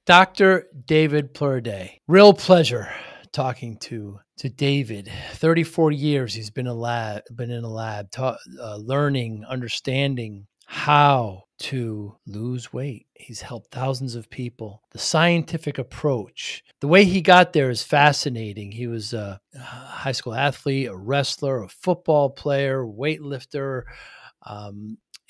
Dr. David Plourde. Real pleasure talking to David. 34 years he's been in a lab, learning, understanding how to lose weight. He's helped thousands of people. The scientific approach, the way he got there is fascinating. He was a high school athlete, a wrestler, a football player, weightlifter,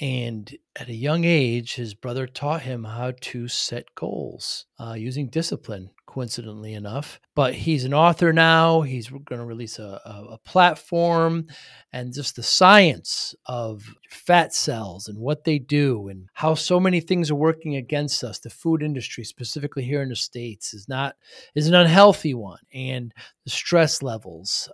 and at a young age, his brother taught him how to set goals using discipline, coincidentally enough. But he's an author now. He's going to release a platform, and just the science of fat cells and what they do and how so many things are working against us. The food industry, specifically here in the States, is an unhealthy one, and the stress levels.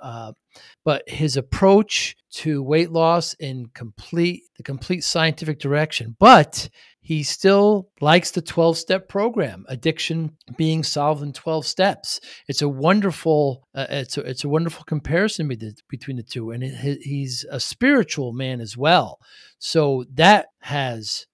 But his approach to weight loss in the complete scientific direction, but he still likes the 12-step program, addiction being solved in 12 steps. It's a wonderful, it's a wonderful comparison between the two. And he's a spiritual man as well. So that has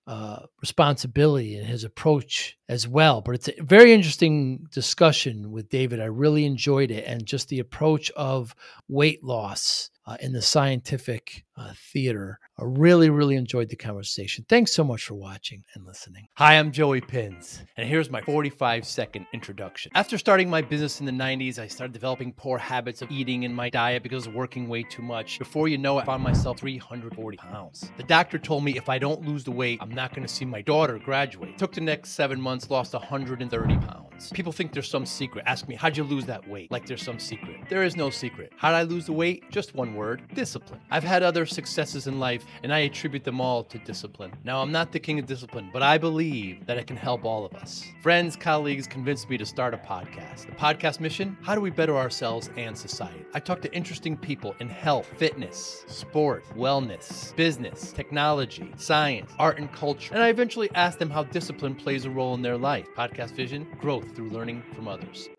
responsibility in his approach as well. But it's a very interesting discussion with David. I really enjoyed it. And just the approach of weight loss in the scientific theater. I really, really enjoyed the conversation. Thanks so much for watching and listening. Hi, I'm Joey Pinz, and here's my 45-second introduction. After starting my business in the 90s, I started developing poor habits of eating in my diet because of working way too much. Before you know it, I found myself 340 pounds. The doctor told me if I don't lose the weight, I'm not going to see my daughter graduate. Took the next 7 months, lost 130 pounds. People think there's some secret. Ask me, how'd you lose that weight? Like there's some secret. There is no secret. How'd I lose the weight? Just one word: discipline. I've had other successes in life, and I attribute them all to discipline. Now, I'm not the king of discipline, but I believe that it can help all of us. Friends, colleagues convinced me to start a podcast. The podcast mission: how do we better ourselves and society? I talk to interesting people in health, fitness, sport, wellness, business, technology, science, art, and culture. And I eventually ask them how discipline plays a role in their life. Podcast vision: growth through learning from others.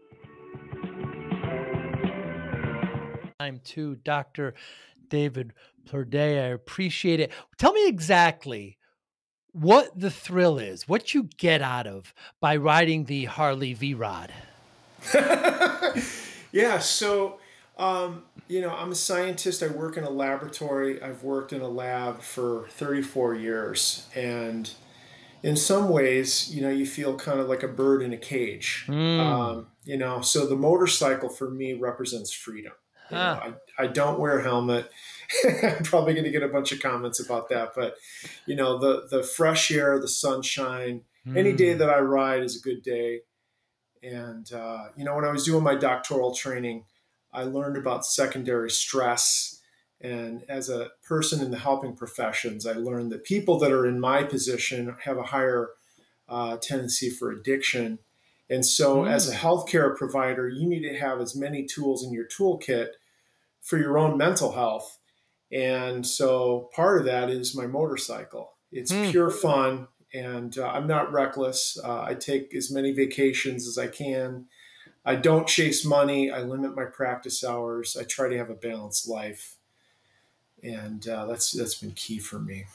Time to Dr. David Plourde. I appreciate it. Tell me exactly what the thrill is, what you get out of by riding the Harley V-Rod. Yeah, so, I'm a scientist. I work in a laboratory. I've worked in a lab for 34 years. And in some ways, you feel kind of like a bird in a cage. So the motorcycle for me represents freedom. I don't wear a helmet. I'm probably going to get a bunch of comments about that, but the fresh air, the sunshine, any day that I ride is a good day. And when I was doing my doctoral training, I learned about secondary stress. And as a person in the helping professions, I learned that people that are in my position have a higher tendency for addiction. And so as a healthcare provider, you need to have as many tools in your toolkit for your own mental health. And so part of that is my motorcycle. It's pure fun, and I'm not reckless. I take as many vacations as I can. I don't chase money. I limit my practice hours. I try to have a balanced life. And that's been key for me.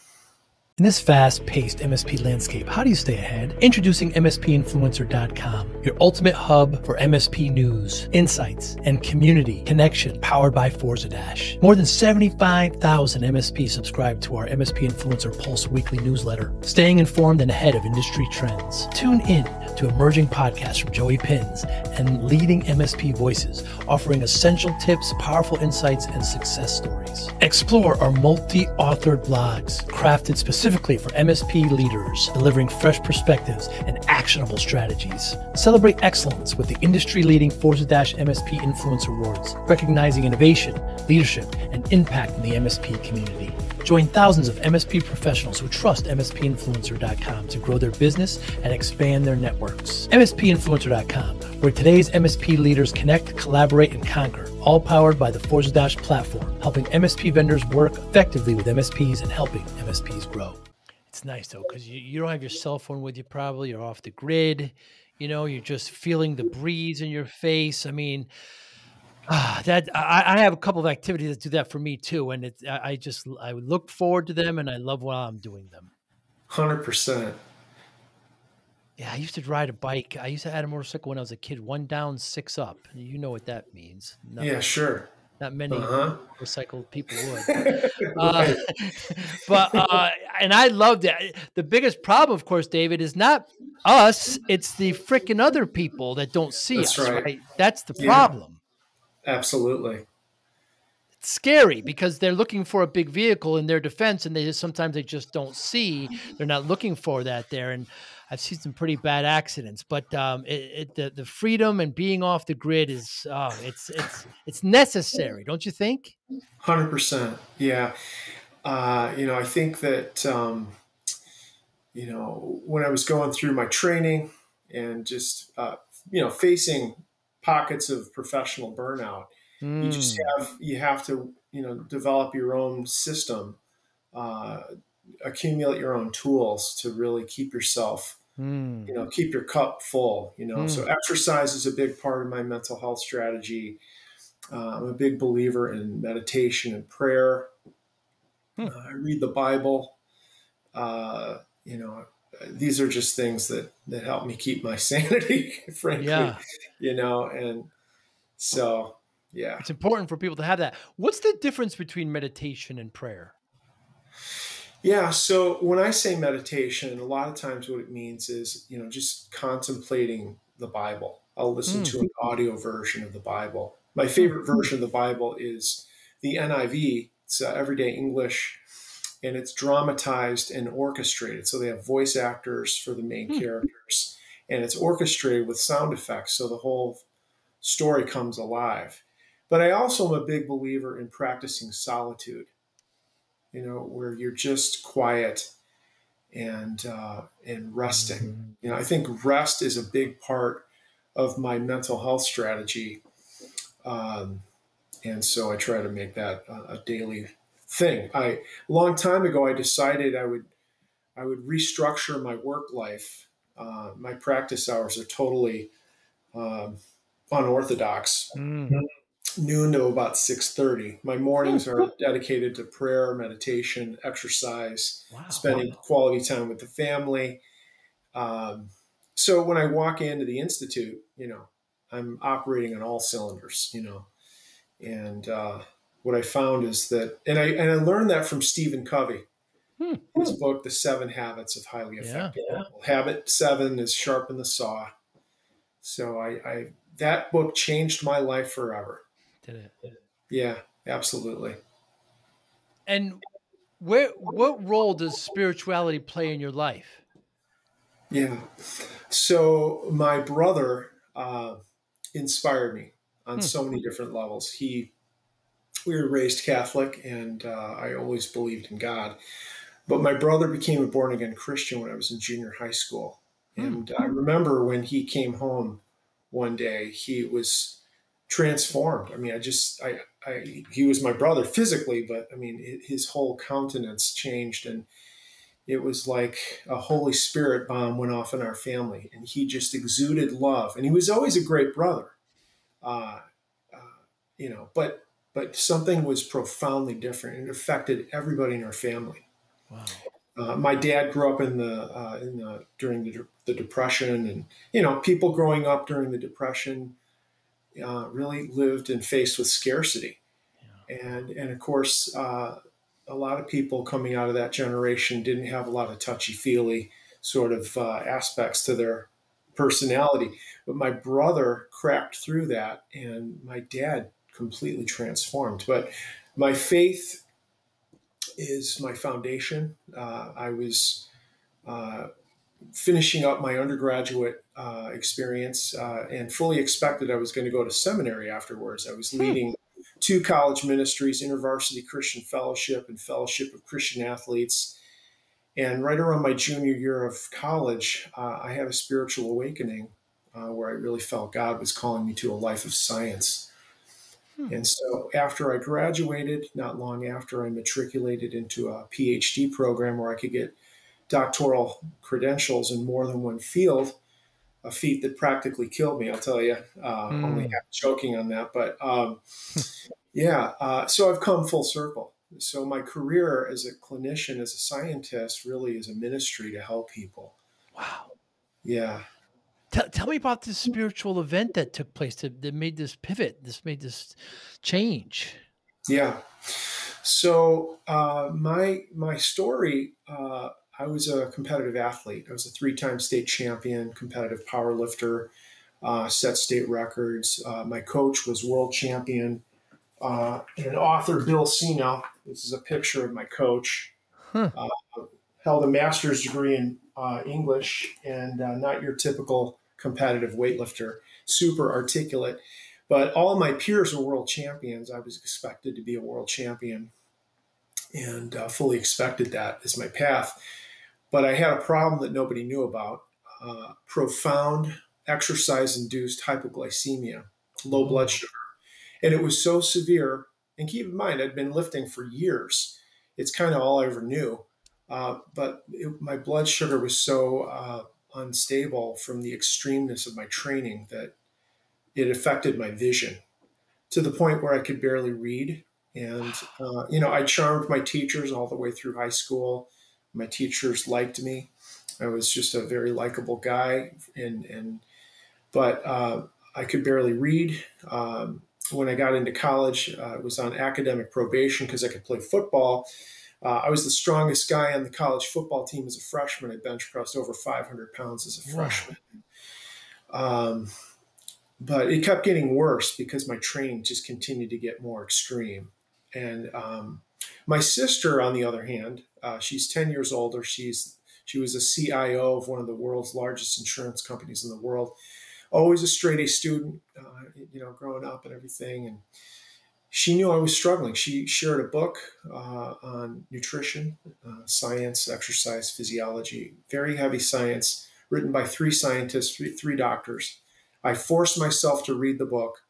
In this fast-paced MSP landscape, how do you stay ahead? Introducing MSPinfluencer.com, your ultimate hub for MSP news, insights, and community connection, powered by Forza Dash. More than 75,000 MSPs subscribe to our MSP Influencer Pulse weekly newsletter, staying informed and ahead of industry trends. Tune in to emerging podcasts from Joey Pinz and leading MSP voices, offering essential tips, powerful insights, and success stories. Explore our multi-authored blogs, crafted specifically for MSP leaders, delivering fresh perspectives and actionable strategies. Celebrate excellence with the industry-leading Forza Dash MSP Influencer Awards, recognizing innovation, leadership, and impact in the MSP community. Join thousands of MSP professionals who trust MSPinfluencer.com to grow their business and expand their networks. MSPinfluencer.com, where today's MSP leaders connect, collaborate, and conquer, all powered by the Forza Dash platform, helping MSP vendors work effectively with MSPs and helping MSPs grow. It's nice, though, because you don't have your cell phone with you probably. You're off the grid. You're just feeling the breeze in your face. I mean, I have a couple of activities that do that for me too, and I look forward to them, and I love while I'm doing them. 100%. Yeah, I used to ride a bike. I used to have a motorcycle when I was a kid. One down, six up. You know what that means. Not Yeah, sure. not many Uh motorcycle people would. huh. Uh, Right. but and I loved it. The biggest problem, of course, David, is not us. It's the freaking other people that don't see That's us, right. right? That's the Yeah, problem. absolutely. It's scary because they're looking for a big vehicle in their defense, and sometimes they just don't see. They're not looking for that there, and I've seen some pretty bad accidents. But the freedom and being off the grid is it's necessary, don't you think? 100%. Yeah. I think that, when I was going through my training and just, facing pockets of professional burnout, Mm, you have to, develop your own system, uh, accumulate your own tools to really keep yourself, mm, keep your cup full, So mm, exercise is a big part of my mental health strategy. I'm a big believer in meditation and prayer. mm. I read the Bible. Uh, you know, these are just things that help me keep my sanity, frankly. Yeah, And so yeah, it's important for people to have that. What's the difference between meditation and prayer? yeah. So when I say meditation, a lot of times what it means is just contemplating the Bible. I'll listen Mm, to an audio version of the Bible. My mm, favorite version of the Bible is the NIV. It's Everyday English, and it's dramatized and orchestrated. So they have voice actors for the main mm. characters, and it's orchestrated with sound effects. So the whole story comes alive. But I also am a big believer in practicing solitude, where you're just quiet and resting. Mhm. I think rest is a big part of my mental health strategy, um, and so I try to make that a daily thing. A long time ago, I decided I would restructure my work life. My practice hours are totally um, unorthodox. Mm. Noon to about 6:30. My Hmm. mornings are dedicated to prayer, meditation, exercise, Wow. spending quality time with the family. Um, so when I walk into the institute, I'm operating on all cylinders. And what I found is that, and I learned that from Stephen Covey. Hmm. His book, The Seven Habits of Highly Yeah, Effective People. Habit seven is sharpen the saw. So I that book changed my life forever. did it. Yeah, absolutely. And what role does spirituality play in your life? Yeah. So my brother inspired me on Hmm. so many different levels. We were raised Catholic, and I always believed in God. But my brother became a born again Christian when I was in junior high school, Hmm. and I remember when he came home one day, he was transformed. I mean, he was my brother physically, but I mean, his whole countenance changed, and it was like a Holy Spirit bomb went off in our family, and he just exuded love. And he was always a great brother, uh, uh, but something was profoundly different. It affected everybody in our family. Wow. My dad grew up during the Depression, and people growing up during the Depression really lived and faced with scarcity, Yeah. and of course, a lot of people coming out of that generation didn't have a lot of touchy feely sort of aspects to their personality. But my brother cracked through that, and my dad completely transformed. But my faith is my foundation. I was uh, finishing up my undergraduate experience and fully expected I was going to go to seminary afterwards. I was Hmm. leading two college ministries, InterVarsity Christian Fellowship and Fellowship of Christian Athletes. And right around my junior year of college, I had a spiritual awakening where I really felt God was calling me to a life of science. Hmm. And so after I graduated, not long after, I matriculated into a PhD program where I could get doctoral credentials in more than one field, a feat that practically killed me, I'll tell you. Only Hmm. half joking on that. But yeah, so I've come full circle. So my career as a clinician, as a scientist, really is a ministry to help people. Wow. Yeah. Tell me about this spiritual event that took place that made this pivot, this made this change. Yeah. So my story, I was a competitive athlete. I was a three-time state champion, competitive power lifter, set state records. My coach was world champion. And author Bill Sino, this is a picture of my coach, Huh. uh, held a master's degree in English and not your typical competitive weightlifter, super articulate. But all my peers were world champions. I was expected to be a world champion and fully expected that as my path. But I had a problem that nobody knew about, profound exercise induced hypoglycemia, low blood Oh. sugar. And it was so severe. And keep in mind, I'd been lifting for years. It's kind of all I ever knew. My blood sugar was so unstable from the extremeness of my training that it affected my vision to the point where I could barely read. And, I charmed my teachers all the way through high school. My teachers liked me. I was just a very likable guy. But I could barely read. When I got into college, I was on academic probation because I could play football. I was the strongest guy on the college football team as a freshman. I bench pressed over 500 pounds as a Whoa. freshman. Um, but it kept getting worse because my training just continued to get more extreme. And my sister, on the other hand, she's 10 years older. She was a CIO of one of the world's largest insurance companies in the world. Always a straight A student, growing up and everything. And she knew I was struggling. She shared a book on nutrition, science, exercise, physiology, very heavy science, written by three scientists, three doctors. I forced myself to read the book.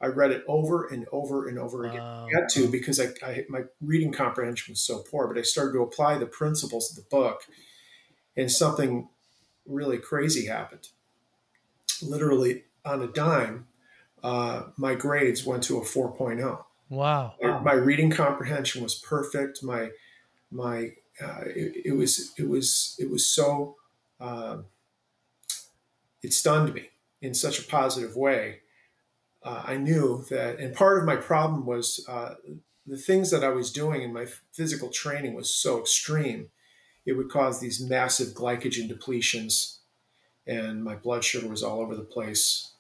I read it over and over and over again. I Wow. had to because my reading comprehension was so poor, but I started to apply the principles of the book, and something really crazy happened. Literally on a dime, my grades went to a 4.0. Wow. My reading comprehension was perfect. It was so uh, it stunned me in such a positive way. I knew that, and part of my problem was the things that I was doing in my physical training was so extreme. It would cause these massive glycogen depletions, and my blood sugar was all over the place.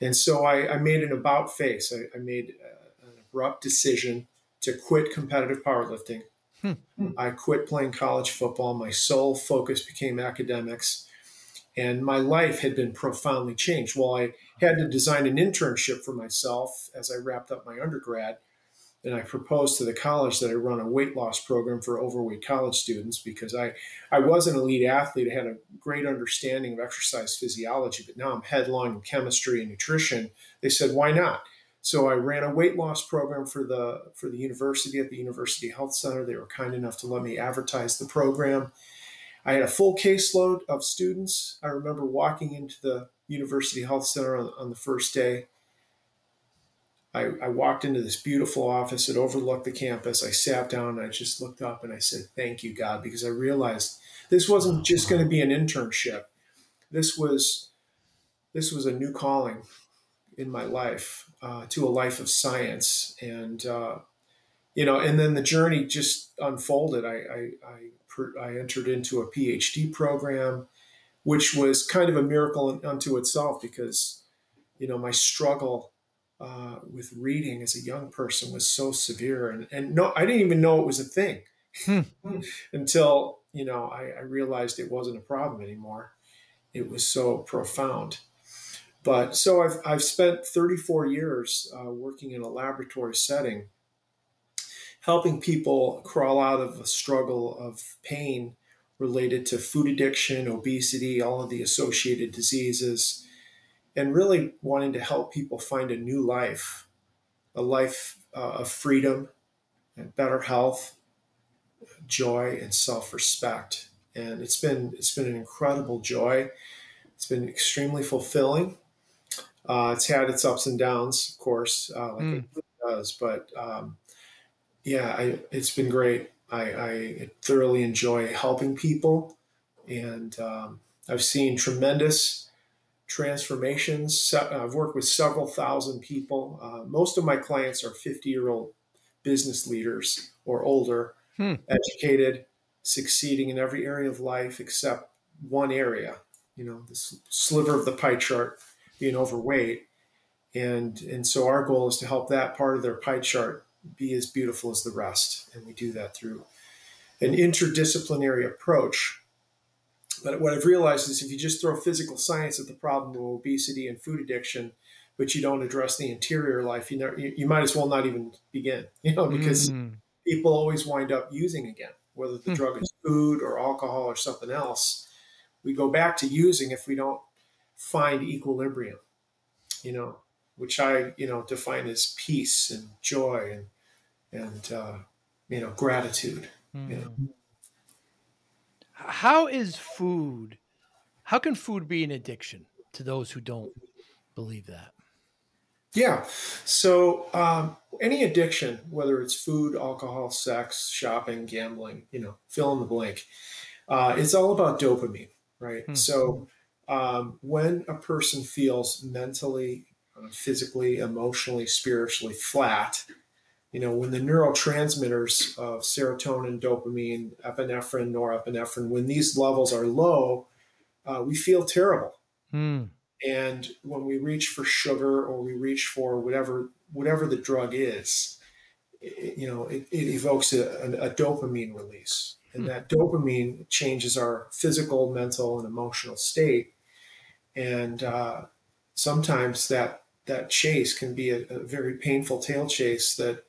And so I made an about face. I made an abrupt decision to quit competitive powerlifting. Hmm. I quit playing college football. My sole focus became academics, and my life had been profoundly changed. Well, I had to design an internship for myself as I wrapped up my undergrad, and I proposed to the college that I run a weight loss program for overweight college students because I was an elite athlete. I had a great understanding of exercise physiology, but now I'm headlong in chemistry and nutrition. They said, why not? So I ran a weight loss program for the university at the University Health Center. They were kind enough to let me advertise the program. I had a full caseload of students. I remember walking into the University Health Center on the first day. I walked into this beautiful office that overlooked the campus. I sat down and I just looked up and I said, thank you, God, because I realized this wasn't Wow. just going to be an internship. This was this was a new calling in my life, to a life of science. And then the journey just unfolded. I entered into a PhD program, which was kind of a miracle unto itself because my struggle with reading as a young person was so severe, and no, I didn't even know it was a thing Hmm. until I realized it wasn't a problem anymore. It was so profound. But so I've spent 34 years working in a laboratory setting, helping people crawl out of a struggle of pain related to food addiction, obesity, all of the associated diseases, and really wanting to help people find a new life, a life of freedom and better health, joy, and self-respect. And it's been an incredible joy. It's been extremely fulfilling. It's had its ups and downs, of course, like Hmm. it does. But yeah, it's been great. I thoroughly enjoy helping people, and I've seen tremendous transformations. I've worked with several thousand people. Most of my clients are 50-year-old business leaders or older, Hmm. educated, succeeding in every area of life except one area, this sliver of the pie chart, being overweight. And so our goal is to help that part of their pie chart be as beautiful as the rest. And we do that through an interdisciplinary approach. But what I've realized is if you just throw physical science at the problem of obesity and food addiction, but you don't address the interior life, you might as well not even begin, because Mm. people always wind up using again, whether the Hmm. drug is food or alcohol or something else. We go back to using if we don't find equilibrium, which I, define as peace and joy and gratitude. Mm. How is food? How can food be an addiction to those who don't believe that? Yeah. So any addiction, whether it's food, alcohol, sex, shopping, gambling, fill in the blank, it's all about dopamine, right? Hmm. So when a person feels mentally, physically, emotionally, spiritually flat, when the neurotransmitters of serotonin, dopamine, epinephrine, norepinephrine, when these levels are low, we feel terrible. Hmm. And when we reach for sugar or we reach for whatever the drug is, it evokes a dopamine release, and Hmm. that dopamine changes our physical, mental, and emotional state. And sometimes that chase can be a very painful tail chase that,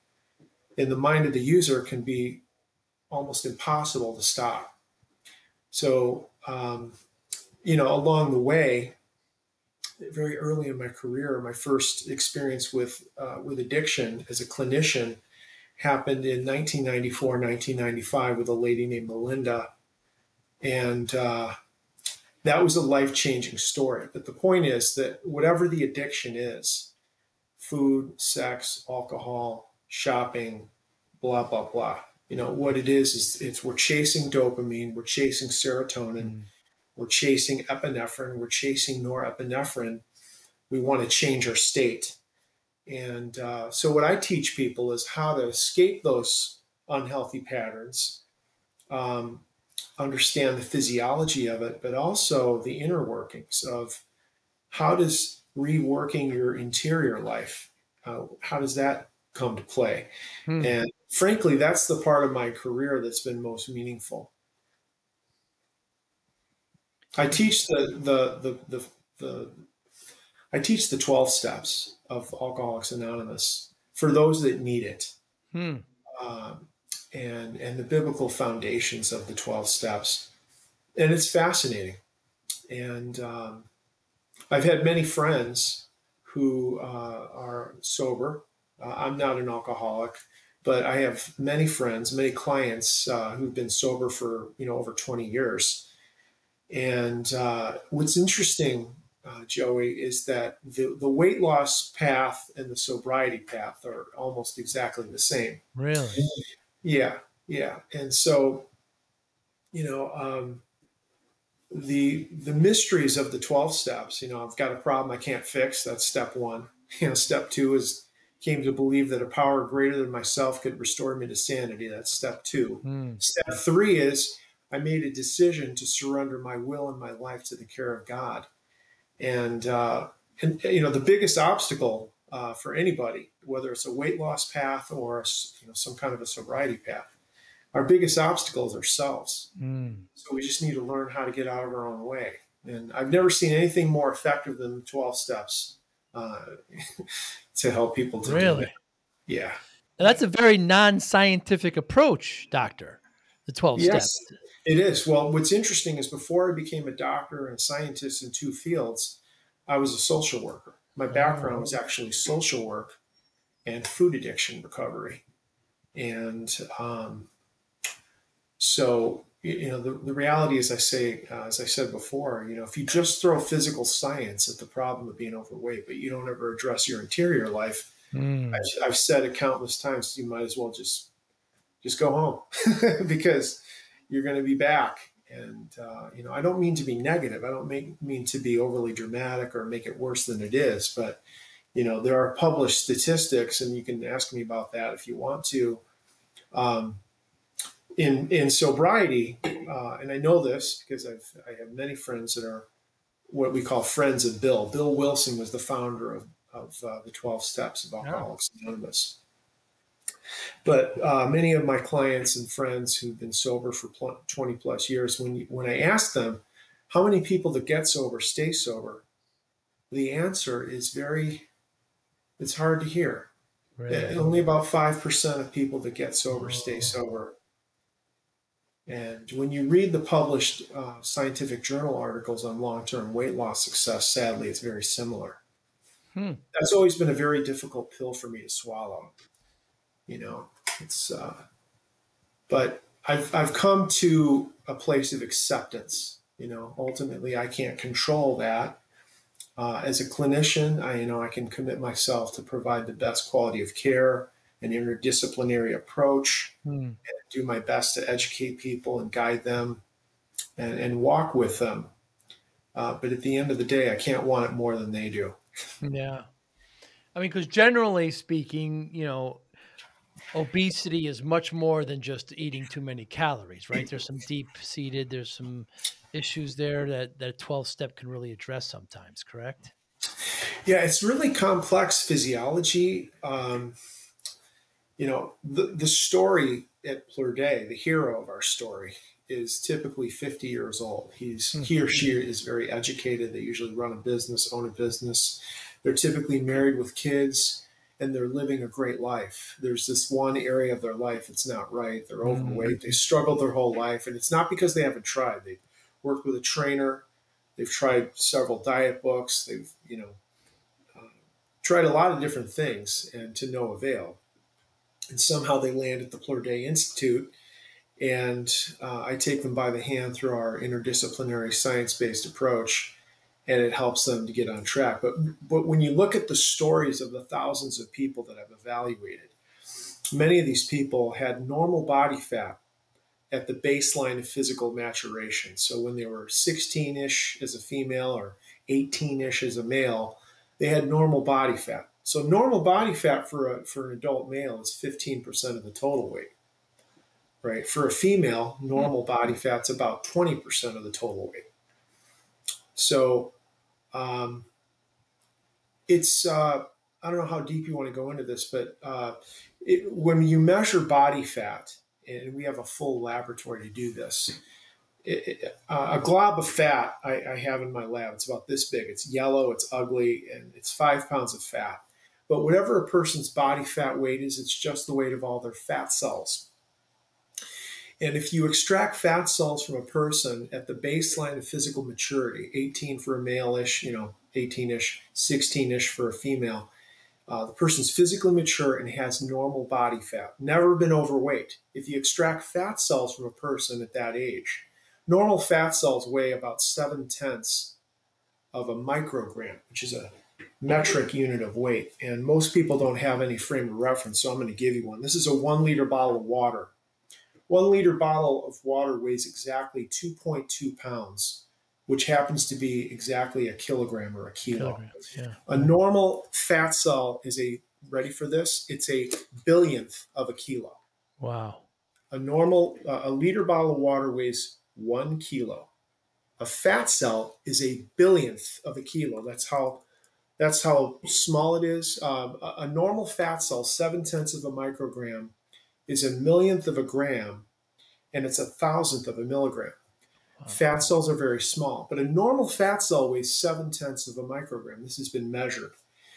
in the mind of the user, can be almost impossible to stop. So, along the way, very early in my career, my first experience with addiction as a clinician happened in 1994, 1995 with a lady named Melinda, and that was a life changing story. But the point is that whatever the addiction is, food, sex, alcohol, shopping, blah blah blah. What it is it's we're chasing dopamine, we're chasing serotonin, Hmm. we're chasing epinephrine, we're chasing norepinephrine. We want to change our state. And so, what I teach people is how to escape those unhealthy patterns, um, understand the physiology of it, but also the inner workings of how does reworking your interior life, how does that come to play? Hmm. And frankly, that's the part of my career that's been most meaningful. I teach the I teach the 12 steps of Alcoholics Anonymous for those that need it, Hmm. um, and the biblical foundations of the 12 steps. And it's fascinating. And I've had many friends who are sober. I'm not an alcoholic, but I have many friends, many clients who've been sober for over 20 years. And what's interesting, Joey, is that the weight loss path and the sobriety path are almost exactly the same. Really? Yeah, yeah. And so, you know, um, the mysteries of the 12 steps, I've got a problem I can't fix. That's step one. Step two is came to believe that a power greater than myself could restore me to sanity. That's step two. Hmm. Step three is I made a decision to surrender my will and my life to the care of God. And, the biggest obstacle for anybody, whether it's a weight loss path or some kind of a sobriety path, our biggest obstacles are ourselves. Hmm. So we just need to learn how to get out of our own way. And I've never seen anything more effective than the 12 steps uh, to help people to do that. Really? Yeah. Now, that's a very non-scientific approach, doctor. The 12 Yes, steps. it is. Well, what's interesting is before I became a doctor and a scientist in two fields, I was a social worker. My background Oh. was actually social work and food addiction recovery. And so, the reality is, as I said before, if you just throw physical science at the problem of being overweight, but you don't ever address your interior life, Hmm. I've said it countless times, you might as well just go home because you're going to be back. And I don't mean to be negative. I don't mean to be overly dramatic or make it worse than it is. But there are published statistics, and you can ask me about that if you want to. Um, in sobriety, and I know this because I have many friends that are what we call friends of Bill. Bill Wilson was the founder of the 12 Steps of Yeah. Alcoholics Anonymous. But many of my clients and friends who've been sober for 20 plus years, when I ask them how many people that get sober stay sober, the answer is it's hard to hear. Really? Only about 5% of people that get sober stay Oh. sober. And when you read the published scientific journal articles on long term weight loss success, sadly, it's very similar. Hmm. That's always been a very difficult pill for me to swallow. It's but I've come to a place of acceptance. Ultimately, I can't control that. As a clinician, I can commit myself to provide the best quality of care, an interdisciplinary approach, Hmm. and do my best to educate people and guide them and walk with them. But at the end of the day, I can't want it more than they do. Yeah. I mean, because generally speaking, obesity is much more than just eating too many calories, right? There's some there's some issues there that 12 step can really address sometimes, correct? Yeah, it's really complex physiology. The story at Plourde, the hero of our story, is typically 50 years old. Hmm. He or she is very educated. They usually run a business, own a business. They're typically married with kids, and they're living a great life. There's this one area of their life that's not right. They're Mm. overweight. They struggled their whole life, and it's not because they haven't tried. They've worked with a trainer. They've tried several diet books. They've uh, tried a lot of different things, and to no avail. And somehow they land at the Plourde Institute, and I take them by the hand through our interdisciplinary science-based approach, and it helps them to get on track. But when you look at the stories of the thousands of people that I've evaluated, many of these people had normal body fat at the baseline of physical maturation. So when they were 16-ish as a female or 18-ish as a male, they had normal body fat. So normal body fat for an adult male is 15% of the total weight, right? For a female, Hmm. normal body fat's about 20% of the total weight. So um, it's I don't know how deep you want to go into this, but when you measure body fat, and we have a full laboratory to do this, a glob of fat I have in my lab. It's about this big. It's yellow. It's ugly, and it's 5 pounds of fat. But whatever a person's body fat weight is, it's just the weight of all their fat cells. And if you extract fat cells from a person at the baseline of physical maturity, 18 for a male-ish, 18-ish, 16-ish for a female, the person's physically mature and has normal body fat, never been overweight. If you extract fat cells from a person at that age, normal fat cells weigh about 7/10 of a microgram, which is a metric unit of weight. And most people don't have any frame of reference, so I'm going to give you one. This is a 1 liter bottle of water. 1 liter bottle of water weighs exactly 2.2 pounds, which happens to be exactly a kilogram or a kilo. Kilograms. Yeah. A normal fat cell is ready for this? It's a billionth of a kilo. Wow. A liter bottle of water weighs 1 kilo. A fat cell is a billionth of a kilo. That's how small it is. A normal fat cell, 7/10 of a microgram, is a millionth of a gram, and it's 1,000th of a milligram. Wow. Fat cells are very small, but a normal fat cell weighs 7/10 of a microgram. This has been measured.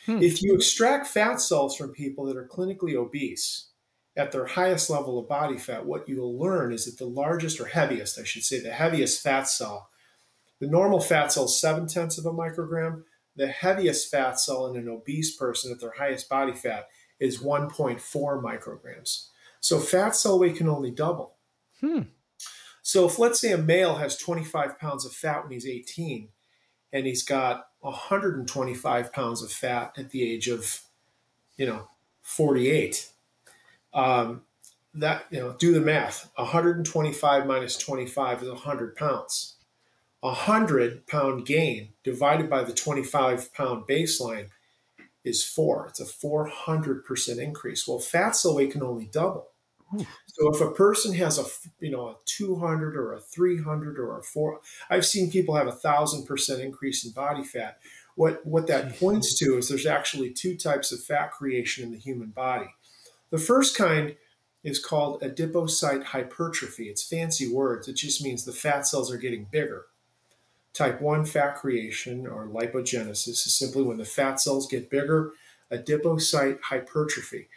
Hmm. If you extract fat cells from people that are clinically obese at their highest level of body fat, what you'll learn is that the largest or heaviest, I should say, the heaviest fat cell, the normal fat cell is 7/10 of a microgram. The heaviest fat cell in an obese person at their highest body fat is 1.4 micrograms. So fat cell weight can only double. Hmm. So if, let's say, a male has 25 pounds of fat when he's 18, and he's got 125 pounds of fat at the age of, 48, um, that, do the math. 125 minus 25 is 100 pounds. 100-pound gain divided by the 25-pound baseline is 4. It's a 400% increase. Well, fat cell weight can only double. Oof. So if a person has a 200 or a 300 or a 4, I've seen people have 1,000% increase in body fat. What that Jeez. points to is there's actually two types of fat creation in the human body. The first kind is called adipocyte hypertrophy. It's fancy words. It just means the fat cells are getting bigger. Type 1 fat creation, or lipogenesis, is simply when the fat cells get bigger, adipocyte hypertrophy.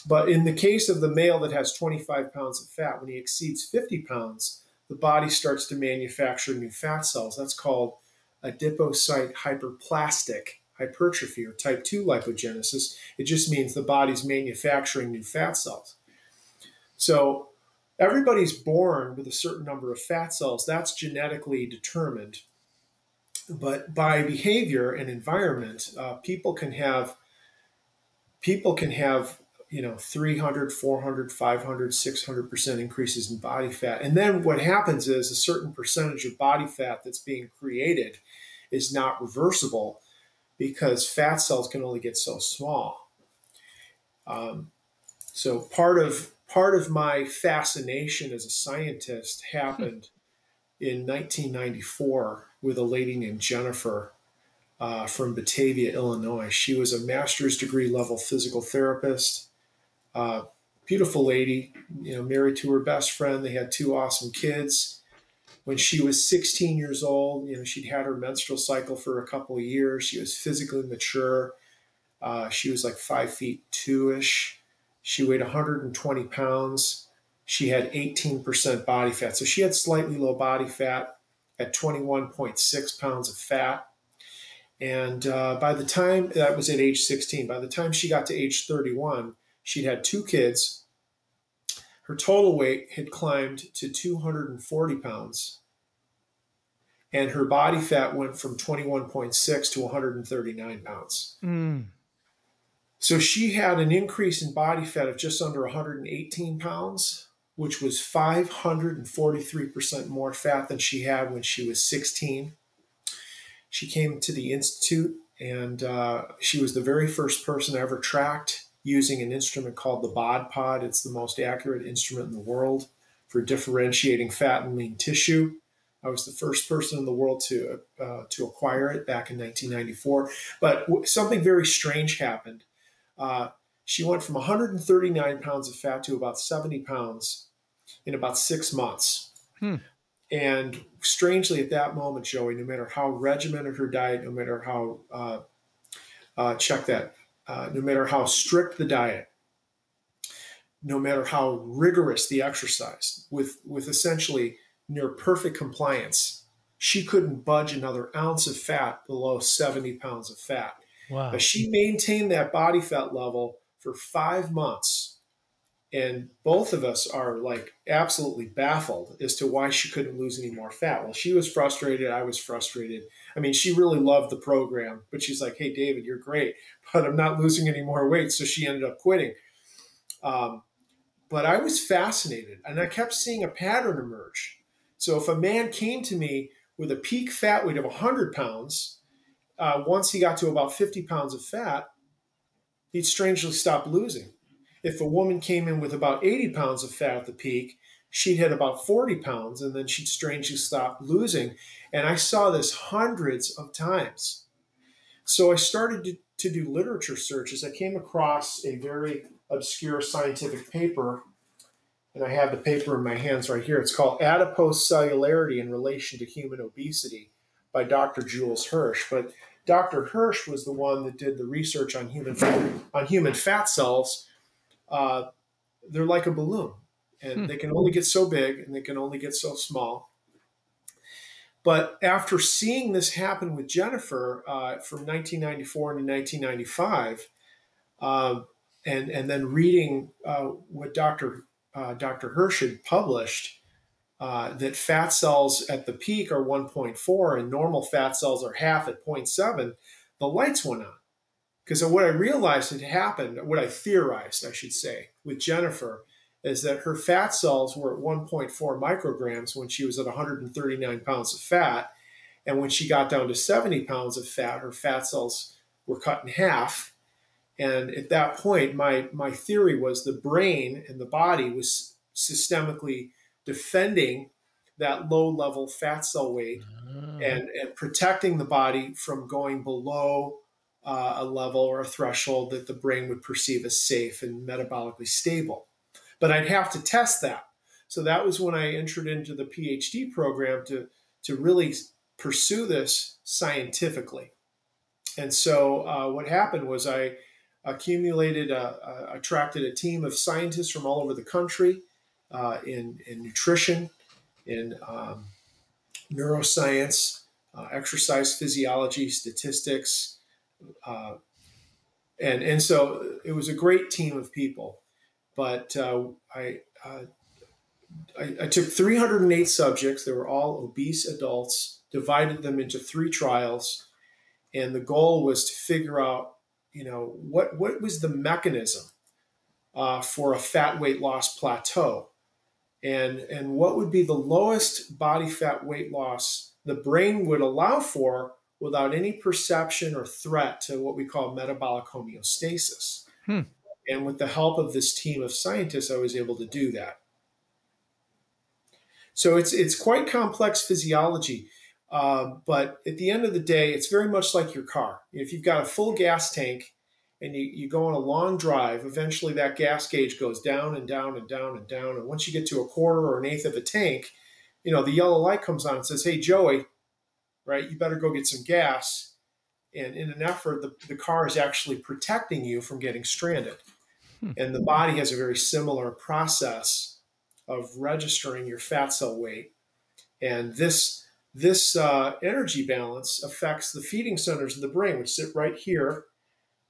But in the case of the male that has 25 pounds of fat, when he exceeds 50 pounds, the body starts to manufacture new fat cells. That's called adipocyte hyperplastic hypertrophy, or type 2 lipogenesis. It just means the body's manufacturing new fat cells. So everybody's born with a certain number of fat cells. That's genetically determined. But by behavior and environment, people can have 300, 400, 500, 600% increases in body fat. And then what happens is a certain percentage of body fat that's being created is not reversible because fat cells can only get so small. So part of my fascination as a scientist happened in 1994 with a lady named Jennifer from Batavia, Illinois. She was a master's degree level physical therapist. Beautiful lady, married to her best friend. They had two awesome kids. When she was 16 years old, she'd had her menstrual cycle for a couple of years. She was physically mature. She was like 5'2" She weighed 120 pounds. She had 18% body fat. So she had slightly low body fat at 21.6 pounds of fat. And by the time, that was at age 16, by the time she got to age 31, she'd had two kids. Her total weight had climbed to 240 pounds. And her body fat went from 21.6 to 139 pounds. Mm. So she had an increase in body fat of just under 118 pounds, which was 543% more fat than she had when she was 16. She came to the Institute, and she was the very first person ever tracked using an instrument called the BOD pod. It's the most accurate instrument in the world for differentiating fat and lean tissue. I was the first person in the world to acquire it back in 1994. But something very strange happened. She went from 139 pounds of fat to about 70 pounds in about 6 months. And strangely, at that moment, Joey, no matter how regimented her diet, no matter how no matter how strict the diet, no matter how rigorous the exercise, with essentially near perfect compliance, she couldn't budge another ounce of fat below 70 pounds of fat. Wow. But she maintained that body fat level for 5 months. And both of us are like absolutely baffled as to why she couldn't lose any more fat. Well, she was frustrated. I was frustrated. I mean, she really loved the program, but she's like, hey, David, you're great, but I'm not losing any more weight. So she ended up quitting. But I was fascinated, and I kept seeing a pattern emerge. So if a man came to me with a peak fat weight of 100 pounds, once he got to about 50 pounds of fat, he'd strangely stop losing. If a woman came in with about 80 pounds of fat at the peak, she'd hit about 40 pounds, and then she'd strangely stop losing. And I saw this hundreds of times. So I started to do literature searches. I came across a very obscure scientific paper, and I have the paper in my hands right here. It's called Adipose Cellularity in Relation to Human Obesity by Dr. Jules Hirsch. But Dr. Hirsch was the one that did the research on human fat cells. They're like a balloon, and they can only get so big and they can only get so small. But after seeing this happen with Jennifer from 1994 to 1995, and then reading what Dr. Hirsch had published, that fat cells at the peak are 1.4 and normal fat cells are half at 0.7, the lights went on. Because what I realized had happened, what I theorized, I should say, with Jennifer, is that her fat cells were at 1.4 micrograms when she was at 139 pounds of fat. And when she got down to 70 pounds of fat, her fat cells were cut in half. And at that point, my theory was the brain and the body was systemically defending that low level fat cell weight and protecting the body from going below a level or a threshold that the brain would perceive as safe and metabolically stable. But I'd have to test that. So that was when I entered into the PhD program to really pursue this scientifically. And so what happened was I attracted a team of scientists from all over the country in nutrition, in neuroscience, exercise physiology, statistics, and so it was a great team of people. But I took 308 subjects. They were all obese adults, divided them into 3 trials, and the goal was to figure out, what was the mechanism for a fat weight loss plateau, and what would be the lowest body fat weight loss the brain would allow for without any perception or threat to what we call metabolic homeostasis. Hmm. And with the help of this team of scientists, I was able to do that. So it's quite complex physiology, but at the end of the day, it's very much like your car. If you've got a full gas tank and you go on a long drive, eventually that gas gauge goes down and down and down and down. And once you get to a quarter or an eighth of a tank, the yellow light comes on and says, "Hey, Joey, right? You better go get some gas." And in an effort, the car is actually protecting you from getting stranded. And the body has a very similar process of registering your fat cell weight. And this energy balance affects the feeding centers of the brain, which sit right here,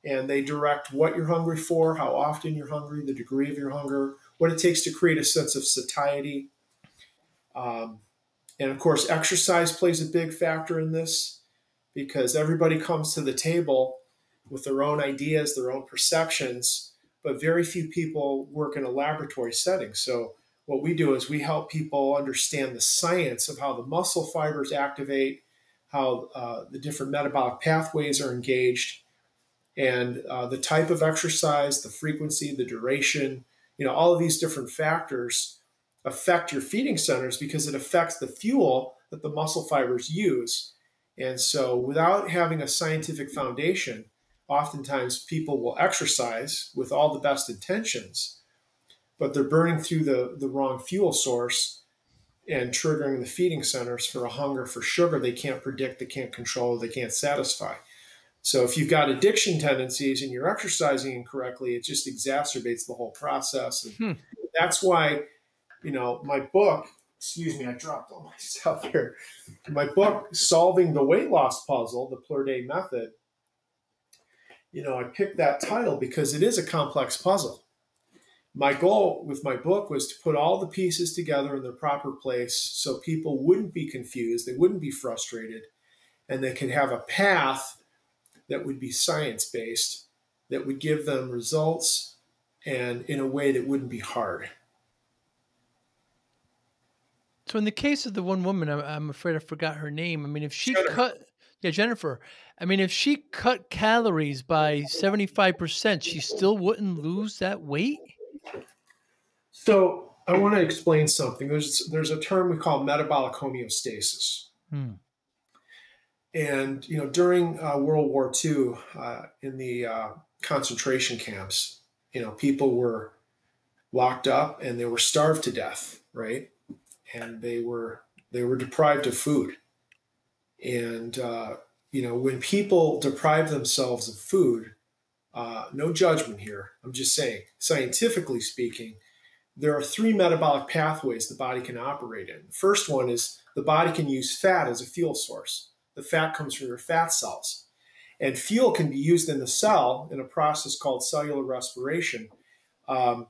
and they direct what you're hungry for, how often you're hungry, the degree of your hunger, what it takes to create a sense of satiety. And of course, exercise plays a big factor in this because everybody comes to the table with their own ideas, their own perceptions, but very few people work in a laboratory setting. So what we do is we help people understand the science of how the muscle fibers activate, how the different metabolic pathways are engaged, and the type of exercise, the frequency, the duration, all of these different factors affect your feeding centers because it affects the fuel that the muscle fibers use. And so without having a scientific foundation, oftentimes people will exercise with all the best intentions, but they're burning through the wrong fuel source and triggering the feeding centers for a hunger for sugar they can't predict, they can't control, they can't satisfy. So if you've got addiction tendencies and you're exercising incorrectly, it just exacerbates the whole process. And that's why, my book, excuse me, I dropped all my stuff here. My book, Solving the Weight Loss Puzzle, the Plourde Method, I picked that title because it is a complex puzzle. My goal with my book was to put all the pieces together in their proper place so people wouldn't be confused, they wouldn't be frustrated, and they could have a path that would be science-based, that would give them results and in a way that wouldn't be hard. So in the case of the one woman, I'm afraid I forgot her name. I mean, if she Jennifer. I mean, if she cut calories by 75%, she still wouldn't lose that weight? So I want to explain something. There's a term we call metabolic homeostasis. And during World War II, in the concentration camps, people were locked up and they were starved to death, right? And they were deprived of food. And when people deprive themselves of food, no judgment here. I'm just saying, scientifically speaking, there are 3 metabolic pathways the body can operate in. The first one is the body can use fat as a fuel source. The fat comes from your fat cells. And fuel can be used in the cell in a process called cellular respiration. And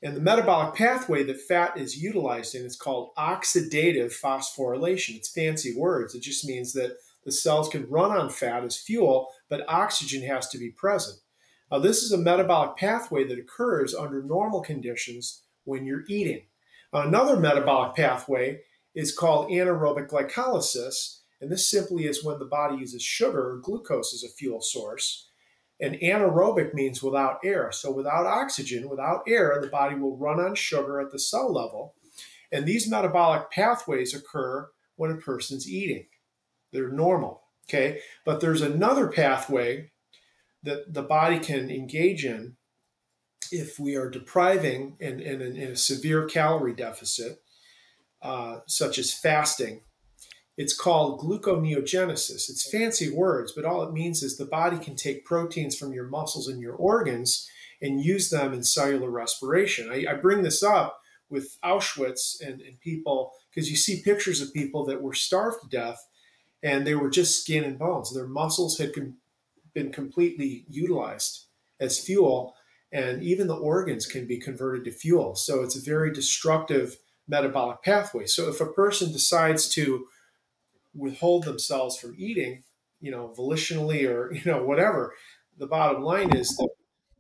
the metabolic pathway that fat is utilized in is called oxidative phosphorylation. It's fancy words. It just means that the cells can run on fat as fuel, but oxygen has to be present. Now, this is a metabolic pathway that occurs under normal conditions when you're eating. Another metabolic pathway is called anaerobic glycolysis, and this simply is when the body uses sugar or glucose as a fuel source. And anaerobic means without air. So without oxygen, without air, the body will run on sugar at the cell level. And these metabolic pathways occur when a person's eating. They're normal, okay? But there's another pathway that the body can engage in if we are depriving in a severe calorie deficit, such as fasting. It's called gluconeogenesis. It's fancy words, but all it means is the body can take proteins from your muscles and your organs and use them in cellular respiration. I bring this up with Auschwitz and people because you see pictures of people that were starved to death and they were just skin and bones. Their muscles had been completely utilized as fuel, and even the organs can be converted to fuel. So it's a very destructive metabolic pathway. So if a person decides to withhold themselves from eating, volitionally or, whatever, the bottom line is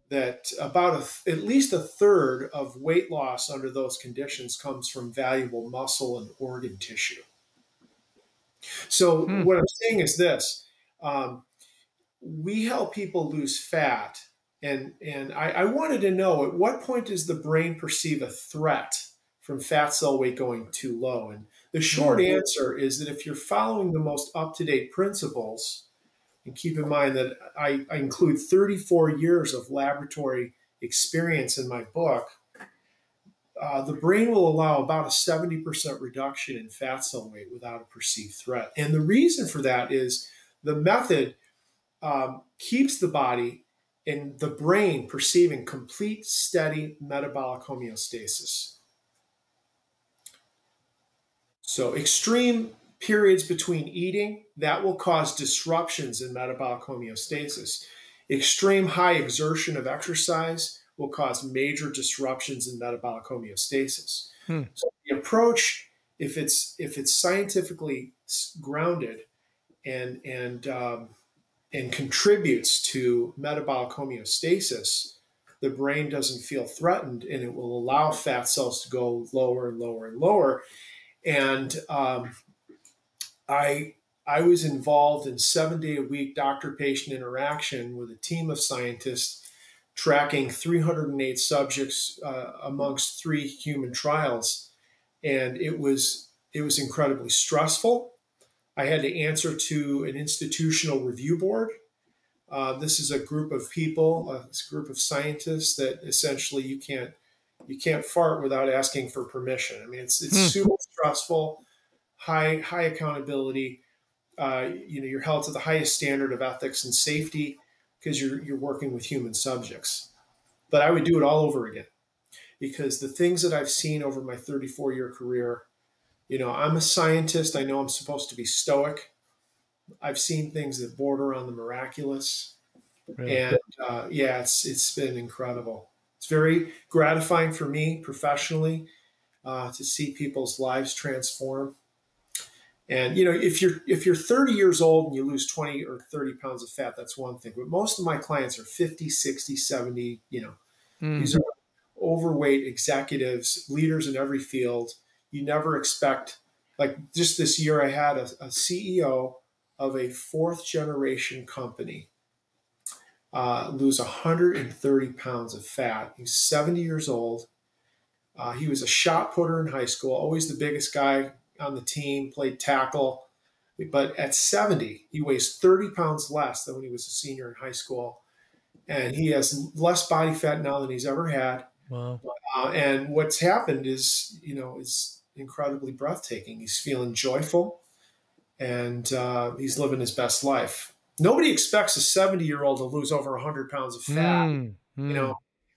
that about at least a third of weight loss under those conditions comes from valuable muscle and organ tissue. So what I'm saying is this, we help people lose fat. And I wanted to know, at what point does the brain perceive a threat from fat cell weight going too low? And the short answer is that if you're following the most up-to-date principles, and keep in mind that I include 34 years of laboratory experience in my book, the brain will allow about a 70% reduction in fat cell weight without a perceived threat. And the reason for that is the method keeps the body and the brain perceiving complete, steady metabolic homeostasis. So extreme periods between eating, that will cause disruptions in metabolic homeostasis. Extreme high exertion of exercise will cause major disruptions in metabolic homeostasis. So the approach, if it's scientifically grounded and contributes to metabolic homeostasis, the brain doesn't feel threatened, and it will allow fat cells to go lower and lower and lower. And I was involved in 7-day-a-week doctor-patient interaction with a team of scientists tracking 308 subjects amongst 3 human trials, and it was incredibly stressful. I had to answer to an institutional review board. This is a group of people, it's a group of scientists that essentially you can't fart without asking for permission. I mean, it's super stressful, high accountability. You're held to the highest standard of ethics and safety because you're working with human subjects. But I would do it all over again because the things that I've seen over my 34-year career, I'm a scientist. I know I'm supposed to be stoic. I've seen things that border on the miraculous. Really? And it's been incredible. It's very gratifying for me professionally to see people's lives transform. And if you're 30 years old and you lose 20 or 30 pounds of fat, that's one thing. But most of my clients are 50, 60, 70. These are overweight executives, leaders in every field. You never expect, like just this year, I had a CEO of a 4th generation company lose 130 pounds of fat. He's 70 years old. He was a shot putter in high school, always the biggest guy on the team, played tackle. But at 70, he weighs 30 pounds less than when he was a senior in high school. And he has less body fat now than he's ever had. Wow. And what's happened is incredibly breathtaking. He's feeling joyful, and he's living his best life. Nobody expects a 70-year-old to lose over 100 pounds of fat,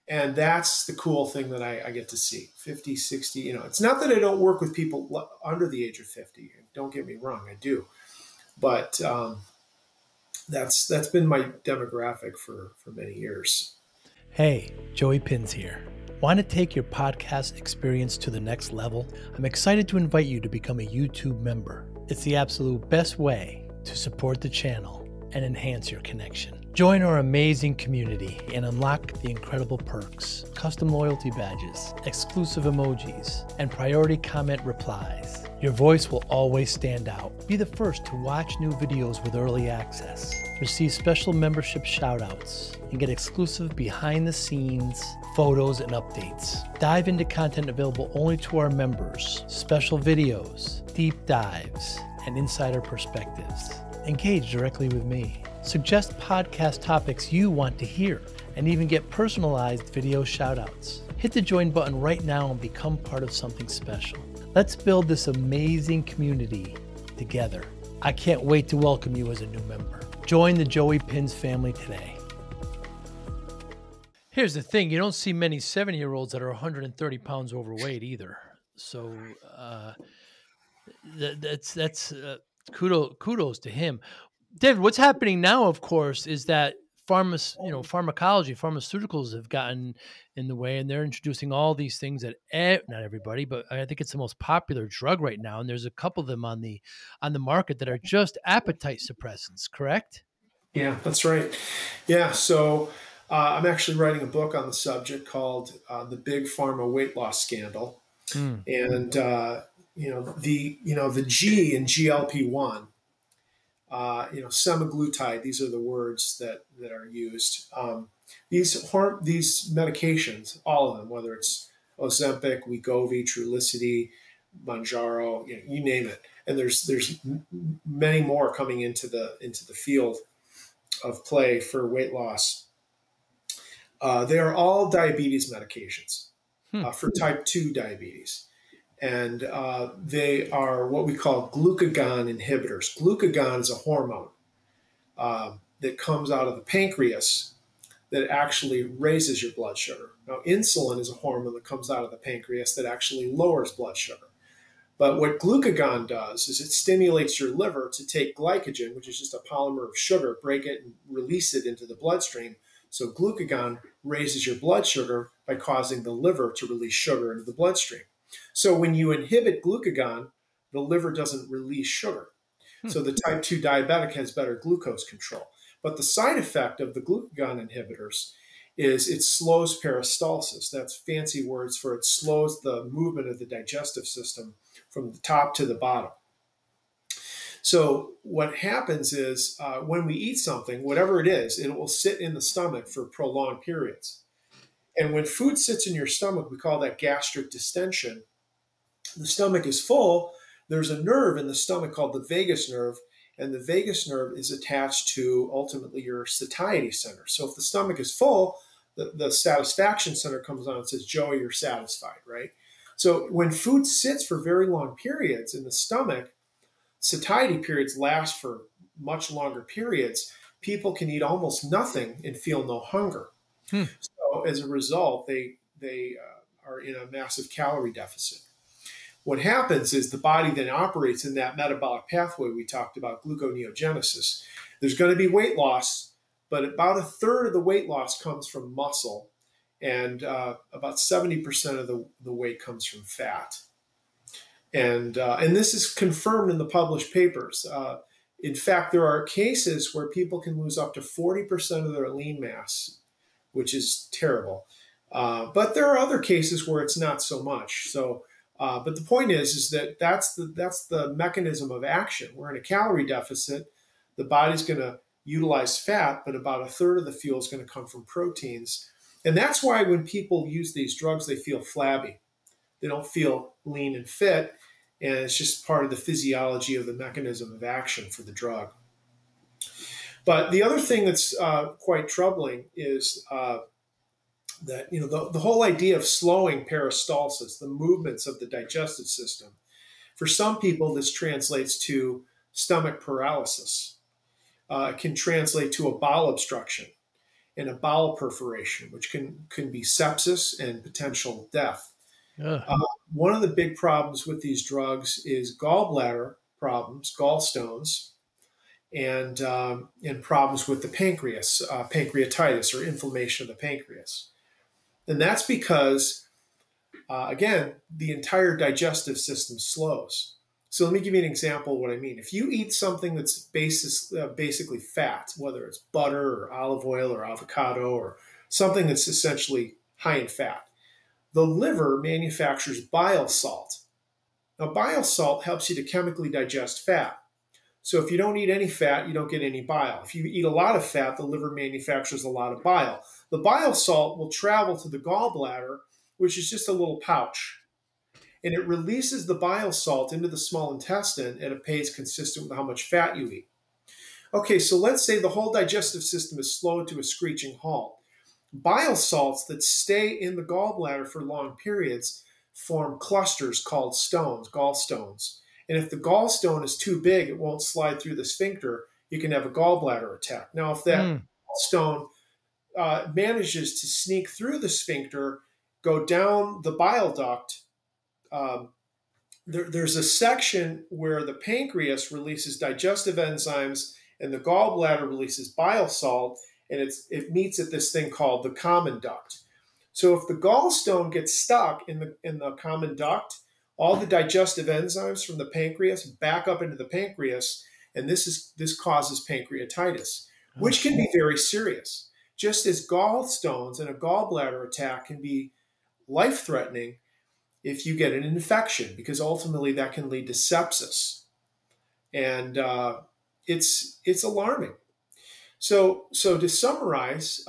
and that's the cool thing that I get to see. 50, 60, it's not that I don't work with people under the age of 50. Don't get me wrong, I do. But that's been my demographic for many years. Hey, Joey Pinz here. Want to take your podcast experience to the next level? I'm excited to invite you to become a YouTube member. It's the absolute best way to support the channel and enhance your connection. Join our amazing community and unlock the incredible perks, custom loyalty badges, exclusive emojis, and priority comment replies. Your voice will always stand out. Be the first to watch new videos with early access, receive special membership shoutouts, and get exclusive behind-the-scenes photos and updates. Dive into content available only to our members, special videos, deep dives, and insider perspectives. Engage directly with me. Suggest podcast topics you want to hear, and even get personalized video shoutouts. Hit the join button right now and become part of something special. Let's build this amazing community together. I can't wait to welcome you as a new member. Join the Joey Pinz family today. Here's the thing, you don't see many 70-year-olds that are 130 pounds overweight either. So that's kudos to him. David, what's happening now, of course, is that pharmacology, pharmaceuticals have gotten in the way, and they're introducing all these things that not everybody, but I think it's the most popular drug right now, and there's a couple of them on the market that are just appetite suppressants. Correct? Yeah, that's right. Yeah, so I'm actually writing a book on the subject called "The Big Pharma Weight Loss Scandal," and the G in GLP-1. Semaglutide. These are the words that are used. These medications, all of them, whether it's Ozempic, Wegovy, Trulicity, Mounjaro, you name it, and there's many more coming into the field of play for weight loss. They are all diabetes medications for type 2 diabetes. And they are what we call glucagon inhibitors. Glucagon is a hormone that comes out of the pancreas that actually raises your blood sugar. Now, insulin is a hormone that comes out of the pancreas that actually lowers blood sugar. But what glucagon does is it stimulates your liver to take glycogen, which is just a polymer of sugar, break it and release it into the bloodstream. So glucagon raises your blood sugar by causing the liver to release sugar into the bloodstream. So when you inhibit glucagon, the liver doesn't release sugar. So the type 2 diabetic has better glucose control. But the side effect of the glucagon inhibitors is it slows peristalsis. That's fancy words for it slows the movement of the digestive system from the top to the bottom. So what happens is when we eat something, whatever it is, it will sit in the stomach for prolonged periods. And when food sits in your stomach, we call that gastric distension. The stomach is full. There's a nerve in the stomach called the vagus nerve, and the vagus nerve is attached to ultimately your satiety center. So if the stomach is full, the satisfaction center comes on and says, Joey, you're satisfied, right? So when food sits for very long periods in the stomach, satiety periods last for much longer periods. People can eat almost nothing and feel no hunger. So as a result, they are in a massive calorie deficit. What happens is the body then operates in that metabolic pathway we talked about, gluconeogenesis. There's going to be weight loss, but about a third of the weight loss comes from muscle, and about 70% of the weight comes from fat. And this is confirmed in the published papers. In fact, there are cases where people can lose up to 40% of their lean mass, which is terrible. But there are other cases where it's not so much. So, but the point is that that's the mechanism of action. We're in a calorie deficit. The body's going to utilize fat, but about a third of the fuel is going to come from proteins. And that's why when people use these drugs, they feel flabby. They don't feel lean and fit, and it's just part of the physiology of the mechanism of action for the drug. But the other thing that's quite troubling is that the whole idea of slowing peristalsis, the movements of the digestive system. For some people, this translates to stomach paralysis. It can translate to a bowel obstruction and a bowel perforation, which can be sepsis and potential death. One of the big problems with these drugs is gallbladder problems, gallstones, and problems with the pancreas, pancreatitis or inflammation of the pancreas. And that's because, again, the entire digestive system slows. So let me give you an example of what I mean. If you eat something that's basically fat, whether it's butter or olive oil or avocado or something that's essentially high in fat, the liver manufactures bile salt. Now, bile salt helps you to chemically digest fat. So if you don't eat any fat, you don't get any bile. If you eat a lot of fat, the liver manufactures a lot of bile. The bile salt will travel to the gallbladder, which is just a little pouch, and it releases the bile salt into the small intestine at a pace consistent with how much fat you eat. Okay, so let's say the whole digestive system is slowed to a screeching halt. Bile salts that stay in the gallbladder for long periods form clusters called stones, gallstones. And if the gallstone is too big, it won't slide through the sphincter. You can have a gallbladder attack. Now, if that Mm. gallstone manages to sneak through the sphincter, go down the bile duct, um, there's a section where the pancreas releases digestive enzymes and the gallbladder releases bile salt, and it meets at this thing called the common duct. So if the gallstone gets stuck in the common duct, all the digestive enzymes from the pancreas back up into the pancreas, and this causes pancreatitis, Oh, which can be very serious. Just as gallstones and a gallbladder attack can be life threatening if you get an infection, because ultimately that can lead to sepsis, and it's alarming. So to summarize,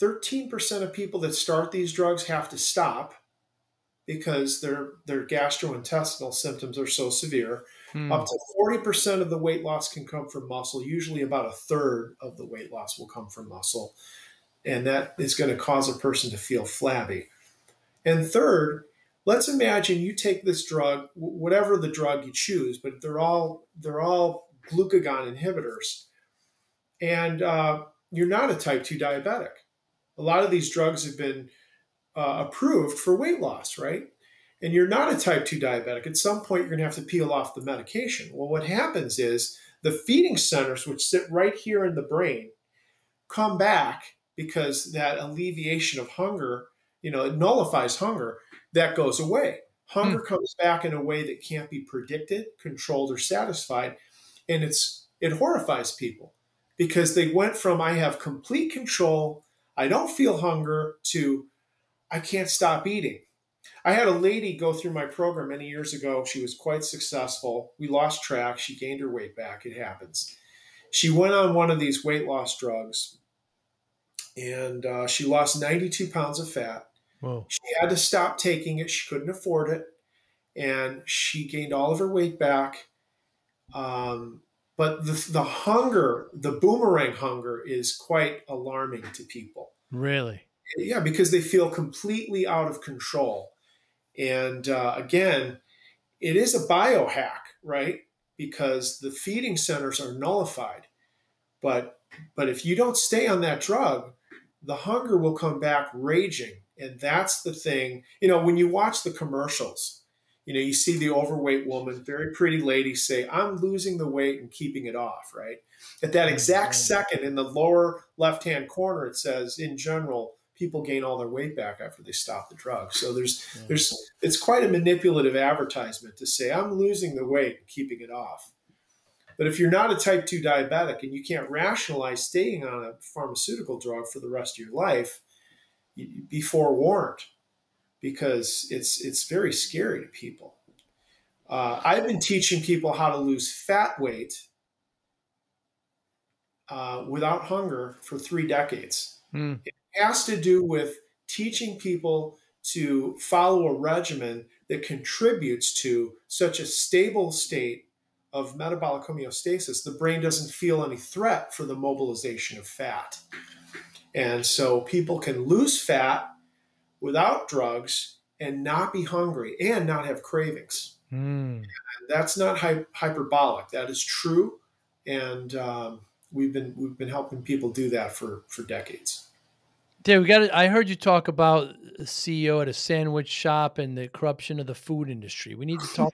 13% of people that start these drugs have to stop because their gastrointestinal symptoms are so severe. Up mm. to 40% of the weight loss can come from muscle. Usually, about a third of the weight loss will come from muscle, and that is going to cause a person to feel flabby. And third, let's imagine you take this drug, whatever the drug you choose, but they're all glucagon inhibitors, and you're not a type 2 diabetic. A lot of these drugs have been approved for weight loss, right? And you're not a type 2 diabetic. At some point, you're going to have to peel off the medication. Well, what happens is the feeding centers, which sit right here in the brain, come back because that alleviation of hunger, it nullifies hunger, that goes away. Hunger Mm. comes back in a way that can't be predicted, controlled, or satisfied. And it horrifies people because they went from I have complete control, I don't feel hunger, to I can't stop eating. I had a lady go through my program many years ago. She was quite successful. We lost track. She gained her weight back. It happens. She went on one of these weight loss drugs, and she lost 92 pounds of fat. Whoa. She had to stop taking it. She couldn't afford it. And she gained all of her weight back. But the hunger, the boomerang hunger, is quite alarming to people. Really? Yeah, because they feel completely out of control. And again, it is a biohack, right? Because the feeding centers are nullified. But if you don't stay on that drug, the hunger will come back raging. And that's the thing. When you watch the commercials, you see the overweight woman, very pretty lady, say, I'm losing the weight and keeping it off, right? At that exact Right. second, in the lower left hand corner, it says, in general, people gain all their weight back after they stop the drug. So Yeah. it's quite a manipulative advertisement to say, I'm losing the weight and keeping it off. But if you're not a type 2 diabetic and you can't rationalize staying on a pharmaceutical drug for the rest of your life, be forewarned, because it's very scary to people. I've been teaching people how to lose fat weight without hunger for 3 decades. Mm. It has to do with teaching people to follow a regimen that contributes to such a stable state of metabolic homeostasis. The brain doesn't feel any threat for the mobilization of fat. And so people can lose fat without drugs and not be hungry and not have cravings. Mm. And that's not hyperbolic. That is true. And we've been helping people do that for decades. Dave, I heard you talk about a CEO at a sandwich shop and the corruption of the food industry. We need to talk,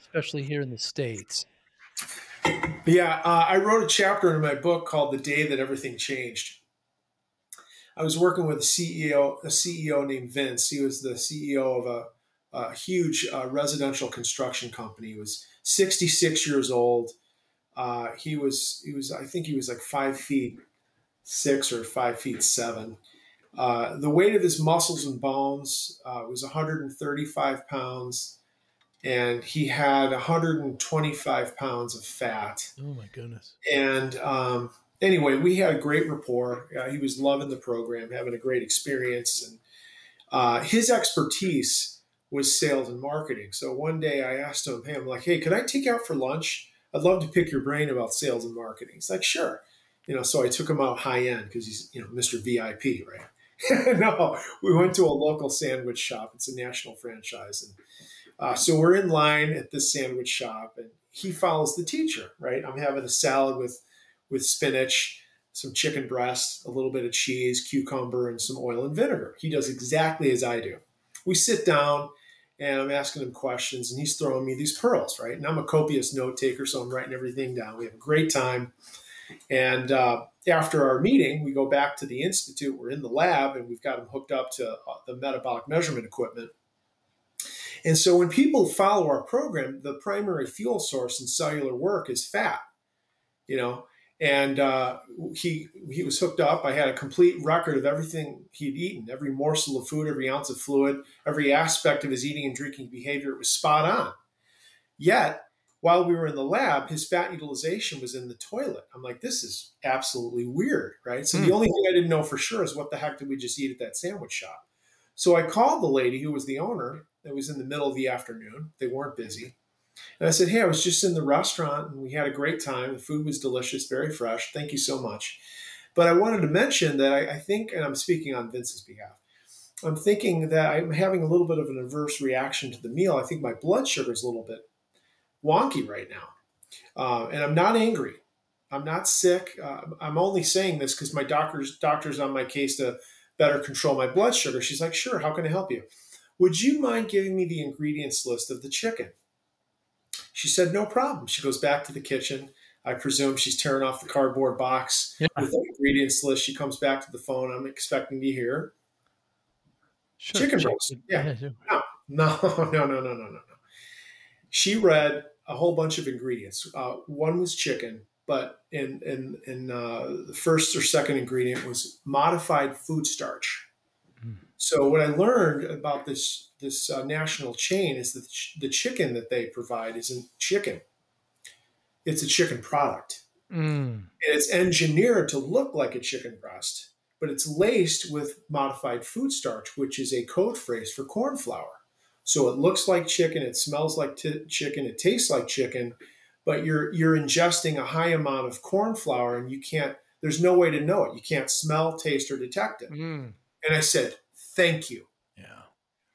especially here in the States. Yeah, I wrote a chapter in my book called "The Day That Everything Changed." I was working with a CEO named Vince. He was the CEO of a huge residential construction company. He was 66 years old. He was I think he was like 5'6" or 5'7". The weight of his muscles and bones was 135 pounds, and he had 125 pounds of fat. Oh my goodness. And anyway, we had a great rapport. He was loving the program, having a great experience, and his expertise was sales and marketing. So one day I asked him, "Hey, I'm like, hey, could I take you out for lunch? I'd love to pick your brain about sales and marketing." He's like, "Sure." So I took him out high end because he's Mr. VIP, right? No, we went to a local sandwich shop. It's a national franchise, and so we're in line at this sandwich shop, and he follows the teacher, right? I'm having a salad with spinach, some chicken breast, a little bit of cheese, cucumber, and some oil and vinegar. He does exactly as I do. We sit down, and I'm asking him questions, and he's throwing me these pearls, right? And I'm a copious note taker, so I'm writing everything down. We have a great time. And after our meeting, we go back to the institute. We're in the lab, and we've got him hooked up to the metabolic measurement equipment. And so when people follow our program, the primary fuel source in cellular work is fat, you know. And he was hooked up. I had a complete record of everything he'd eaten, every morsel of food, every ounce of fluid, every aspect of his eating and drinking behavior. It was spot on. Yet, while we were in the lab, his fat utilization was in the toilet. I'm like, this is absolutely weird, right? So the only thing I didn't know for sure is what the heck did we just eat at that sandwich shop? So I called the lady who was the owner. It was in the middle of the afternoon. They weren't busy. And I said, hey, I was just in the restaurant and we had a great time. The food was delicious, very fresh. Thank you so much. But I wanted to mention that I think, and I'm speaking on Vince's behalf, I'm thinking that I'm having a little bit of an adverse reaction to the meal. I think my blood sugar is a little bit wonky right now. And I'm not angry. I'm not sick. I'm only saying this because my doctor's on my case to better control my blood sugar. She's like, sure, how can I help you? Would you mind giving me the ingredients list of the chicken? She said, no problem. She goes back to the kitchen. I presume she's tearing off the cardboard box with the ingredients list. She comes back to the phone. I'm expecting to hear chicken breast. Yeah. No. She read a whole bunch of ingredients. One was chicken, but in the first or second ingredient was modified food starch. So what I learned about this national chain is that the chicken that they provide isn't chicken; it's a chicken product, and it's engineered to look like a chicken breast, but it's laced with modified food starch, which is a code phrase for corn flour. So it looks like chicken, it smells like chicken, it tastes like chicken, but you're ingesting a high amount of corn flour, and you can't. There's no way to know it. You can't smell, taste, or detect it. And I said, thank you. Yeah.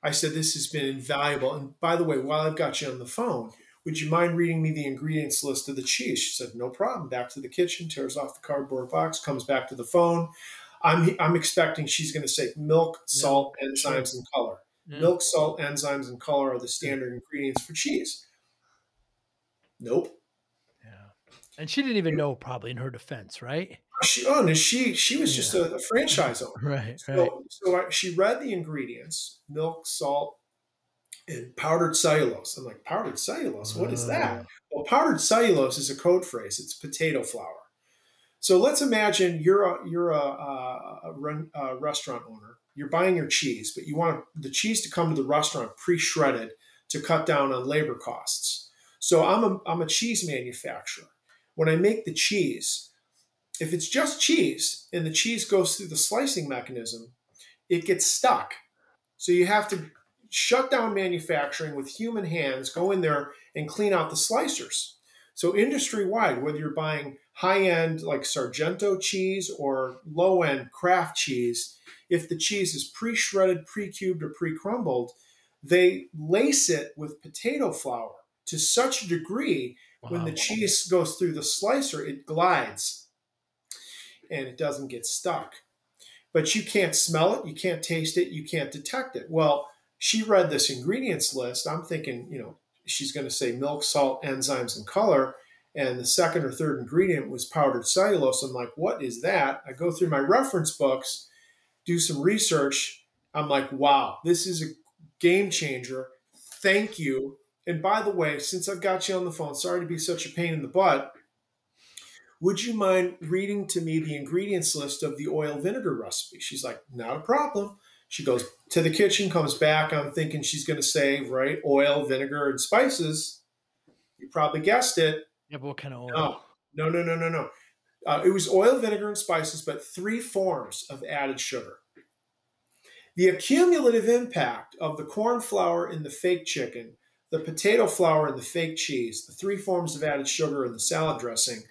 I said, this has been invaluable. And by the way, while I've got you on the phone, would you mind reading me the ingredients list of the cheese? She said, no problem. Back to the kitchen, tears off the cardboard box, comes back to the phone. I'm expecting she's going to say milk, salt, enzymes, and color. Milk, salt, enzymes, and color are the standard ingredients for cheese. Nope. Yeah. And she didn't even know, probably, in her defense, right? She was just a franchise owner. Right. So she read the ingredients: milk, salt, and powdered cellulose. I'm like, powdered cellulose? What is that? Well, powdered cellulose is a code phrase. It's potato flour. So let's imagine you're a restaurant owner. You're buying your cheese, but you want the cheese to come to the restaurant pre-shredded to cut down on labor costs. So I'm a cheese manufacturer. When I make the cheese, if it's just cheese and the cheese goes through the slicing mechanism, it gets stuck. So you have to shut down manufacturing with human hands, go in there and clean out the slicers. So industry-wide, whether you're buying high-end like Sargento cheese or low-end craft cheese, if the cheese is pre-shredded, pre-cubed, or pre-crumbled, they lace it with potato flour to such a degree when the cheese goes through the slicer, it glides and it doesn't get stuck. But you can't smell it, you can't taste it, you can't detect it. Well, she read this ingredients list. I'm thinking, she's going to say milk, salt, enzymes, and color. And the second or third ingredient was powdered cellulose. I'm like, what is that? I go through my reference books, do some research. I'm like, wow, this is a game changer. Thank you. And by the way, since I've got you on the phone, sorry to be such a pain in the butt. Would you mind reading to me the ingredients list of the oil vinegar recipe? She's like, not a problem. She goes to the kitchen, comes back. I'm thinking she's going to say, right, oil, vinegar, and spices. You probably guessed it. Yeah, but what kind of No, oil? no. It was oil, vinegar, and spices, but three forms of added sugar. The accumulative impact of the corn flour in the fake chicken, the potato flour in the fake cheese, the three forms of added sugar in the salad dressing.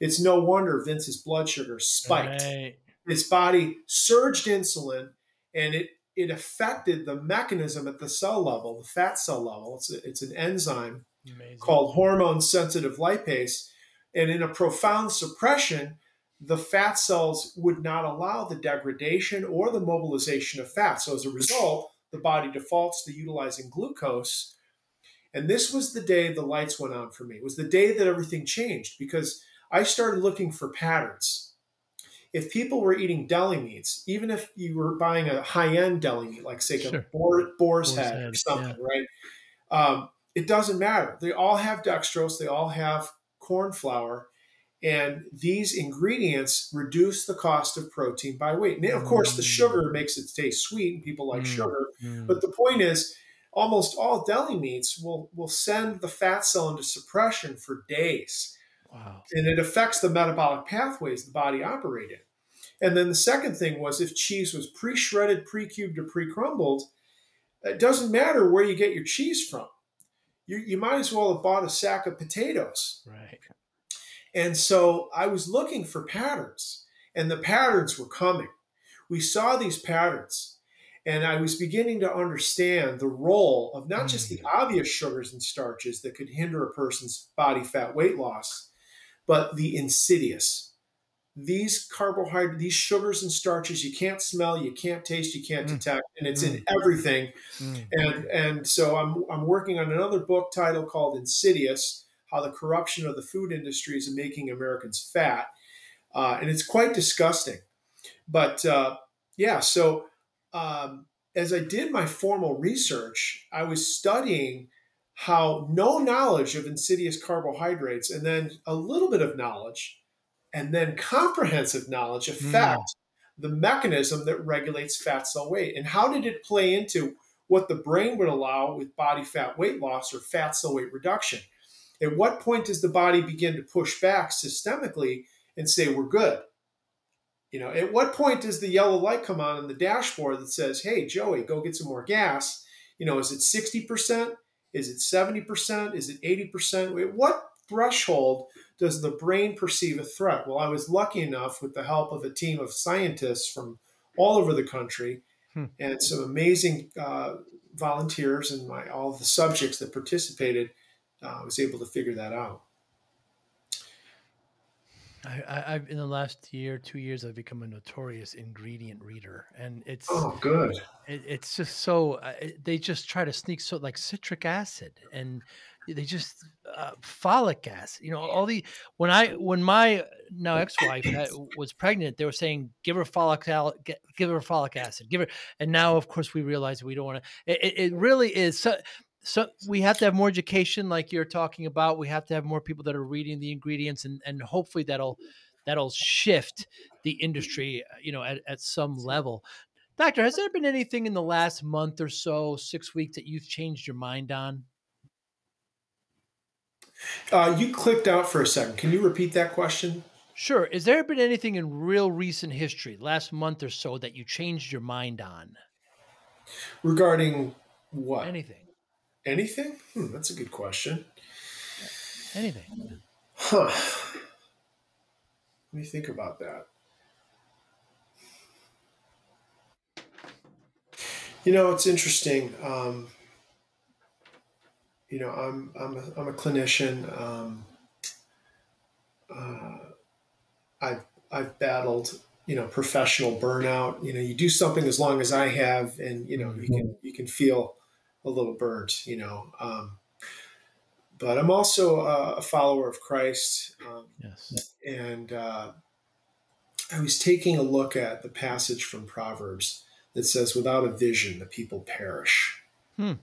It's no wonder Vince's blood sugar spiked. Right. His body surged insulin, and it affected the mechanism at the cell level, the fat cell level. It's an enzyme Amazing. called hormone sensitive lipase. And in a profound suppression, the fat cells would not allow the degradation or the mobilization of fat. So as a result, the body defaults to utilizing glucose. And this was the day the lights went on for me. It was the day that everything changed because I started looking for patterns. If people were eating deli meats, even if you were buying a high-end deli meat, like say a Sure. boar's Boar's head or head. something, Yeah. right? It doesn't matter. They all have dextrose. They all have corn flour. And these ingredients reduce the cost of protein by weight. And of course, the Mm, sugar makes it taste sweet, and people like mm, sugar. But mm. the point is, almost all deli meats will send the fat cell into suppression for days. Wow. And it affects the metabolic pathways the body operates in. And then the second thing was if cheese was pre shredded, pre cubed, or pre crumbled, it doesn't matter where you get your cheese from. You might as well have bought a sack of potatoes. Right. And so I was looking for patterns, and the patterns were coming. We saw these patterns, and I was beginning to understand the role of not just the Mm, obvious sugars and starches that could hinder a person's body fat weight loss, but the insidious. These carbohydrates, these sugars and starches you can't smell, you can't taste, you can't mm, detect, and it's in mm, everything. mm. And so I'm working on another book title called Insidious: How the Corruption of the Food Industry is Making Americans Fat, and it's quite disgusting. But yeah, so as I did my formal research, I was studying how no knowledge of insidious carbohydrates, and then a little bit of knowledge, and then comprehensive knowledge affect Mm. the mechanism that regulates fat cell weight. And how did it play into what the brain would allow with body fat weight loss or fat cell weight reduction? At what point does the body begin to push back systemically and say, we're good? At what point does the yellow light come on the dashboard that says, hey, Joey, go get some more gas? Is it 60%? Is it 70%? Is it 80%? At what threshold does the brain perceive a threat? Well, I was lucky enough with the help of a team of scientists from all over the country Hmm. and some amazing volunteers and all of the subjects that participated. I was able to figure that out. I've in the last year, 2 years, I've become a notorious ingredient reader, and Oh, good. it's just so they just try to sneak so like citric acid, and they just folic acid. All the when my now ex-wife was pregnant, they were saying give her give her folic acid, give her, and now of course we realize we don't want to. It really is so we have to have more education like you're talking about. We have to have more people that are reading the ingredients, and hopefully that'll shift the industry, at some level. Doctor, has there been anything in the last month or so, 6 weeks, that you've changed your mind on? You clicked out for a second. Can you repeat that question? Sure. Has there been anything in real recent history, last month or so, that you changed your mind on? Regarding what? Anything? Anything? That's a good question. Anything? Huh. Let me think about that. It's interesting. I'm a clinician. Uh, I've battled professional burnout. You do something as long as I have, and Mm, you can feel a little burnt. But I'm also a follower of Christ, yes. and I was taking a look at the passage from Proverbs that says, "Without a vision, the people perish." Hmm.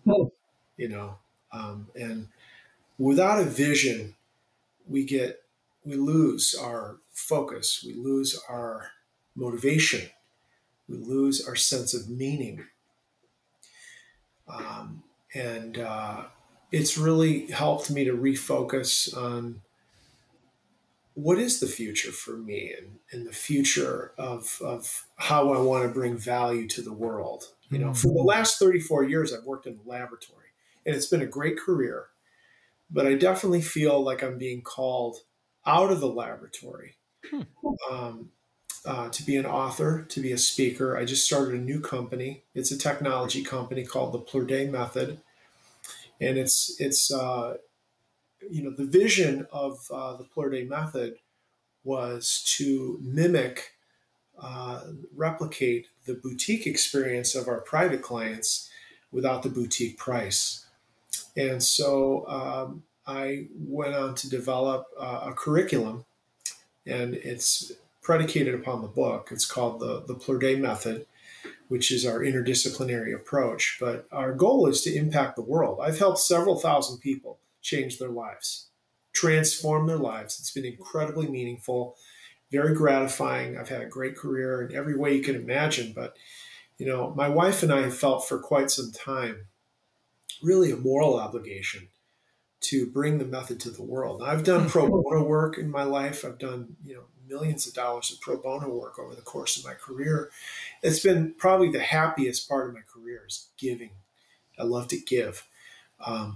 you know. And without a vision, we lose our focus, we lose our motivation, we lose our sense of meaning. And it's really helped me to refocus on what is the future for me, and the future of how I want to bring value to the world. You know, for the last 34 years, I've worked in a laboratory, and it's been a great career, but I definitely feel like I'm being called out of the laboratory, um, to be an author, to be a speaker. I just started a new company. It's a technology company called the Plourde Method, and the vision of the Plourde Method was to mimic, replicate the boutique experience of our private clients without the boutique price. And so I went on to develop a curriculum, and it's predicated upon the book. It's called the Plourde Method, which is our interdisciplinary approach. But our goal is to impact the world. I've helped several thousand people change their lives, transform their lives. It's been incredibly meaningful, very gratifying. I've had a great career in every way you can imagine. But, my wife and I have felt for quite some time really a moral obligation to bring the method to the world. I've done pro bono work in my life. I've done, millions of dollars of pro bono work over the course of my career. It's been probably the happiest part of my career is giving. I love to give.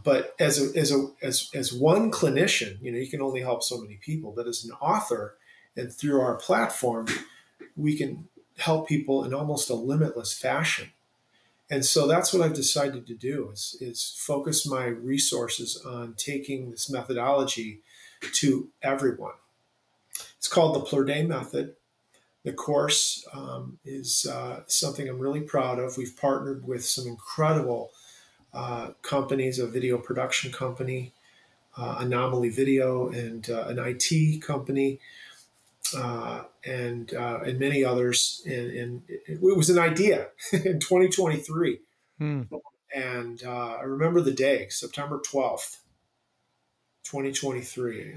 But as one clinician, you can only help so many people. But as an author, and through our platform, we can help people in almost a limitless fashion. And so that's what I've decided to do is focus my resources on taking this methodology to everyone. It's called the Plourde Method. The course is something I'm really proud of. We've partnered with some incredible companies, a video production company, Anomaly Video, and an IT company, and many others. And it was an idea in 2023. And I remember the day, September 12th, 2023.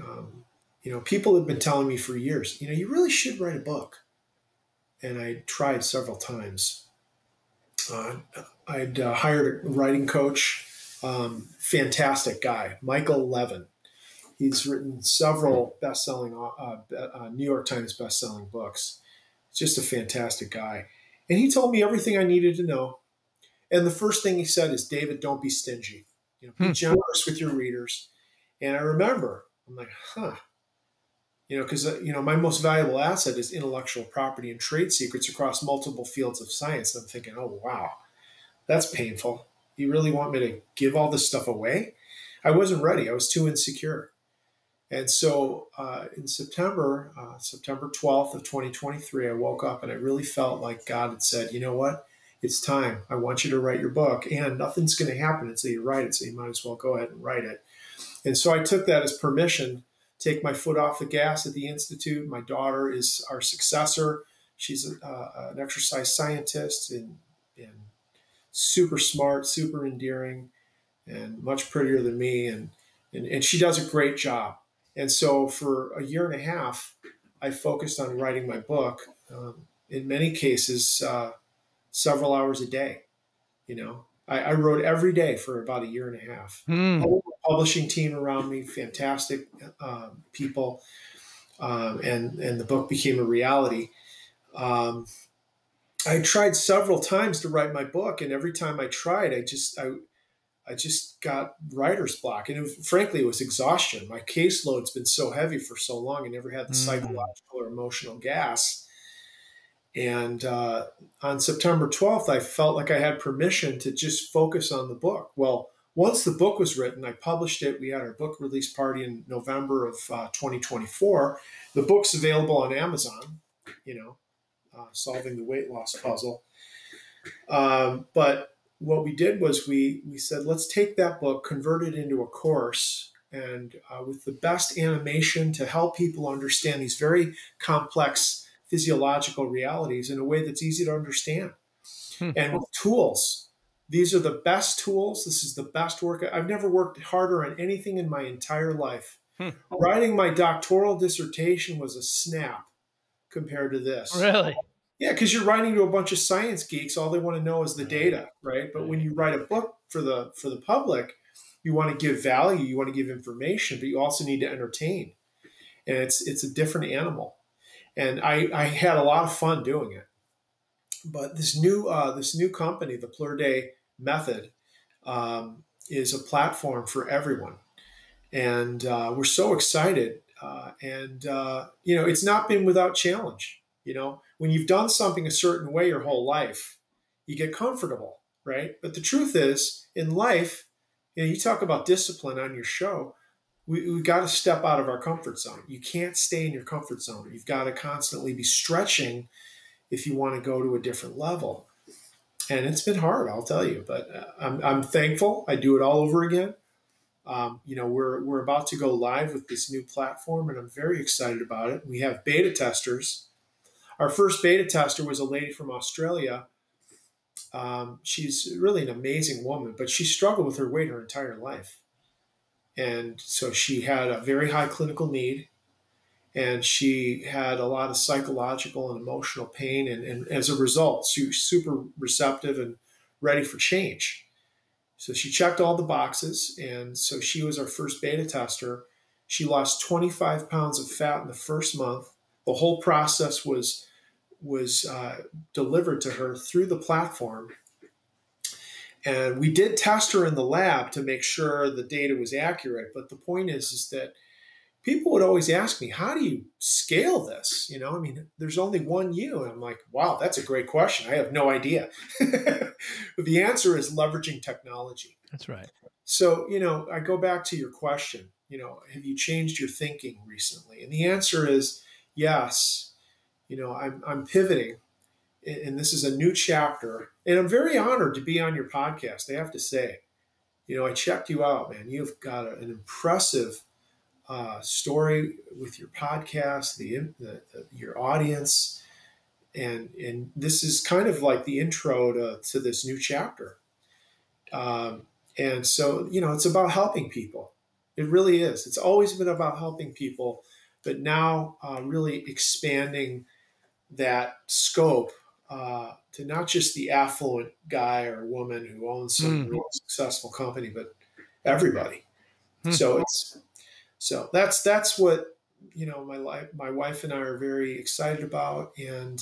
People had been telling me for years, you really should write a book. And I tried several times. I'd hired a writing coach, fantastic guy, Michael Levin. He's written several best-selling, New York Times best-selling books. He's just a fantastic guy. And he told me everything I needed to know. And the first thing he said is, David, don't be stingy. Be generous with your readers. And I remember, I'm like, because my most valuable asset is intellectual property and trade secrets across multiple fields of science. And I'm thinking, oh, wow, that's painful. You really want me to give all this stuff away? I wasn't ready. I was too insecure. And so in September 12th of 2023, I woke up and I really felt like God had said, you know what? It's time. I want you to write your book, and nothing's going to happen until you write it. So you might as well go ahead and write it. And so I took that as permission, take my foot off the gas at the Institute. My daughter is our successor. She's an exercise scientist and super smart, super endearing, and much prettier than me. And she does a great job. And so for a year and a half, I focused on writing my book, in many cases, several hours a day. I wrote every day for about a year and a half. Whole publishing team around me, fantastic people, and the book became a reality. I tried several times to write my book, and every time I tried, I just got writer's block, and frankly, it was exhaustion. My caseload's been so heavy for so long, I never had the psychological or emotional gas. And on September 12th, I felt like I had permission to just focus on the book. Well, once the book was written, I published it. We had our book release party in November of 2024. The book's available on Amazon, Solving the Weight Loss Puzzle. But what we did was we said, let's take that book, convert it into a course, and with the best animation to help people understand these very complex physiological realities in a way that's easy to understand. And with tools These are the best tools. This is the best work. I've never worked harder on anything in my entire life. Hmm. Writing my doctoral dissertation was a snap compared to this. Really? Yeah, because you're writing to a bunch of science geeks. All they want to know is the Right. data, right? But when Right. you write a book for the public, you want to give value, you want to give information, but you also need to entertain. And it's a different animal. And I had a lot of fun doing it. But this new company, the Plourde Method, is a platform for everyone, and we're so excited. It's not been without challenge. When you've done something a certain way your whole life, you get comfortable, right? But the truth is, in life, you talk about discipline on your show. We got to step out of our comfort zone. You can't stay in your comfort zone. You've got to constantly be stretching if you want to go to a different level. And it's been hard, I'll tell you, but I'm thankful. I do it all over again. We're about to go live with this new platform, and I'm very excited about it. We have beta testers. Our first beta tester was a lady from Australia. She's really an amazing woman, but she struggled with her weight her entire life, and so she had a very high clinical need, and she had a lot of psychological and emotional pain, and as a result, she was super receptive and ready for change. So she checked all the boxes, and so she was our first beta tester. She lost 25 pounds of fat in the first month. The whole process was delivered to her through the platform, and we did test her in the lab to make sure the data was accurate. But the point is that people would always ask me, "How do you scale this?" I mean, there's only one you, and I'm like, "Wow, that's a great question. I have no idea." But the answer is leveraging technology. That's right. So, I go back to your question, have you changed your thinking recently? And the answer is yes. I'm pivoting, and this is a new chapter. And I'm very honored to be on your podcast, I have to say. I checked you out, man. You've got an impressive story with your podcast, your audience. And this is kind of like the intro to this new chapter. Um, and so, it's about helping people. It really is. It's always been about helping people, but now really expanding that scope to not just the affluent guy or woman who owns some Hmm. real successful company, but everybody. Hmm. So that's what my wife and I are very excited about, and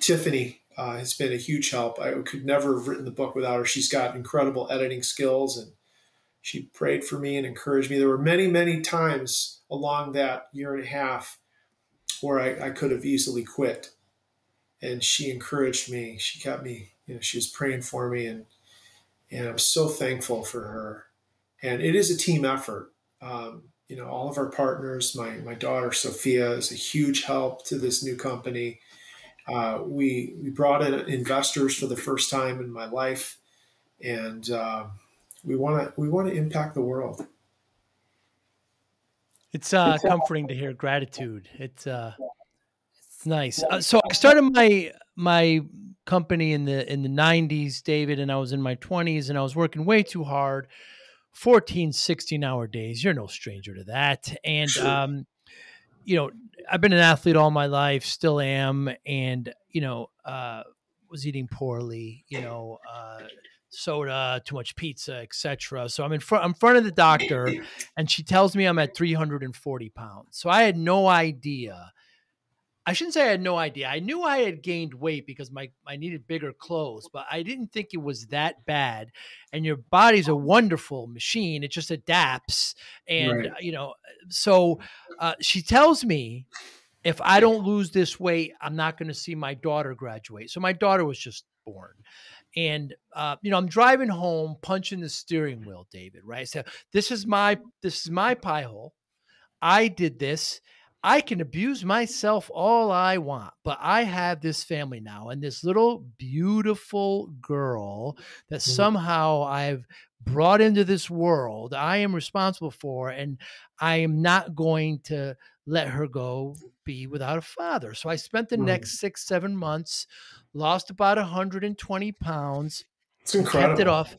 Tiffany has been a huge help. I could never have written the book without her. She's got incredible editing skills, and she prayed for me and encouraged me. There were many, many times along that year and a half where I could have easily quit. And she encouraged me. She kept me, she was praying for me. And I'm so thankful for her. And it is a team effort. All of our partners, my daughter Sophia is a huge help to this new company. We brought in investors for the first time in my life, and we want to impact the world. It's comforting to hear gratitude. It's nice. So I started my company in the 90s, David, and I was in my 20s, and I was working way too hard, 14, 16-hour days. You're no stranger to that. And Sure. you know, I've been an athlete all my life, still am, and was eating poorly, soda, too much pizza, etc. So I'm in front of the doctor, and she tells me I'm at 340 pounds. So I had no idea. I shouldn't say I had no idea. I knew I had gained weight because I needed bigger clothes, but I didn't think it was that bad. And your body's a wonderful machine; it just adapts. And Right. so she tells me if I don't lose this weight, I'm not going to see my daughter graduate. So my daughter was just born. And I'm driving home, punching the steering wheel, David. Right? So this is my pie hole. I did this. I can abuse myself all I want, but I have this family now and this little beautiful girl that somehow I've brought into this world. I am responsible for, and I am not going to let her go be without a father. So I spent the Right. next 6, 7 months, lost about 120 pounds, It's and kept it incredible. off.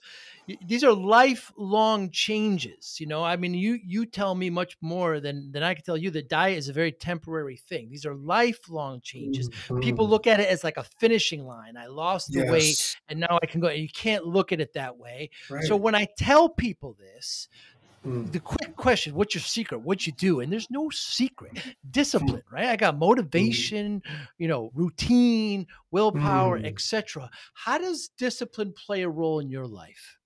These are lifelong changes. I mean, you tell me much more than I can tell you. The diet is a very temporary thing. These are lifelong changes. People Mhm. look at it as like a finishing line. I lost the weight Yes. and now I can go. You can't look at it that way. So Right. when I tell people this, Mm. the quick question, what's your secret? What you do? And there's no secret. Mm. Discipline, right? I got Mm. motivation, routine, willpower, Mm. etc. How does discipline play a role in your life?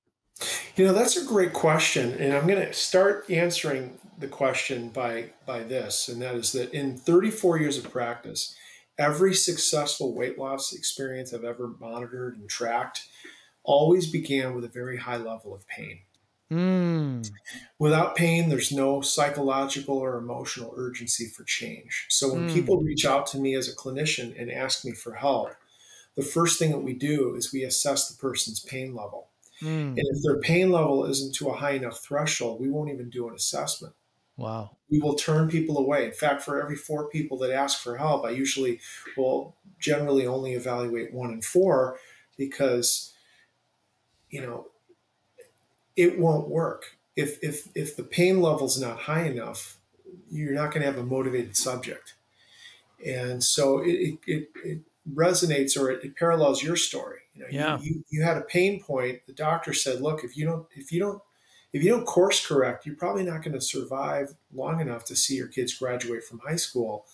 That's a great question, and I'm going to start answering the question by this, and that is that in 34 years of practice, every successful weight loss experience I've ever monitored and tracked always began with a very high level of pain. Mm, Without pain, there's no psychological or emotional urgency for change. So when people mm, reach out to me as a clinician and ask me for help, the first thing that we do is we assess the person's pain level. And mm. if their pain level isn't to a high enough threshold, we won't even do an assessment. Wow. We will turn people away. In fact, for every four people that ask for help, I usually will generally only evaluate one in four because, you know, it won't work. If the pain level's not high enough, you're not going to have a motivated subject. And so it resonates, or it parallels your story. Yeah. You had a pain point. The doctor said, look, if you don't course correct, you're probably not going to survive long enough to see your kids graduate from high school.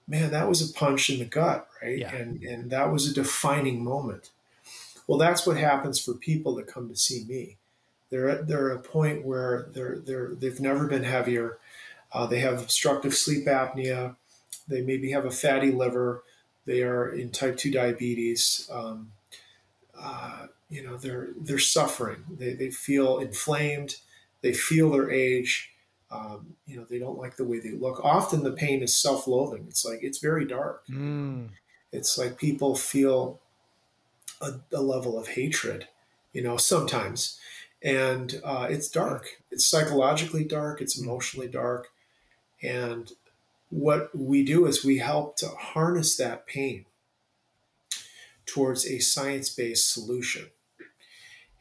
Man, that was a punch in the gut, right? Yeah. And that was a defining moment. Well, that's what happens for people that come to see me. They're at a point where they've never been heavier. They have obstructive sleep apnea. They maybe have a fatty liver. They are in type 2 diabetes. They're suffering. They feel inflamed. They feel their age. They don't like the way they look. Often the pain is self-loathing. It's like it's very dark. Mm, It's like people feel a level of hatred. Sometimes, and it's mm, dark. It's psychologically dark. It's mm, emotionally dark. And what we do is we help to harness that pain towards a science-based solution.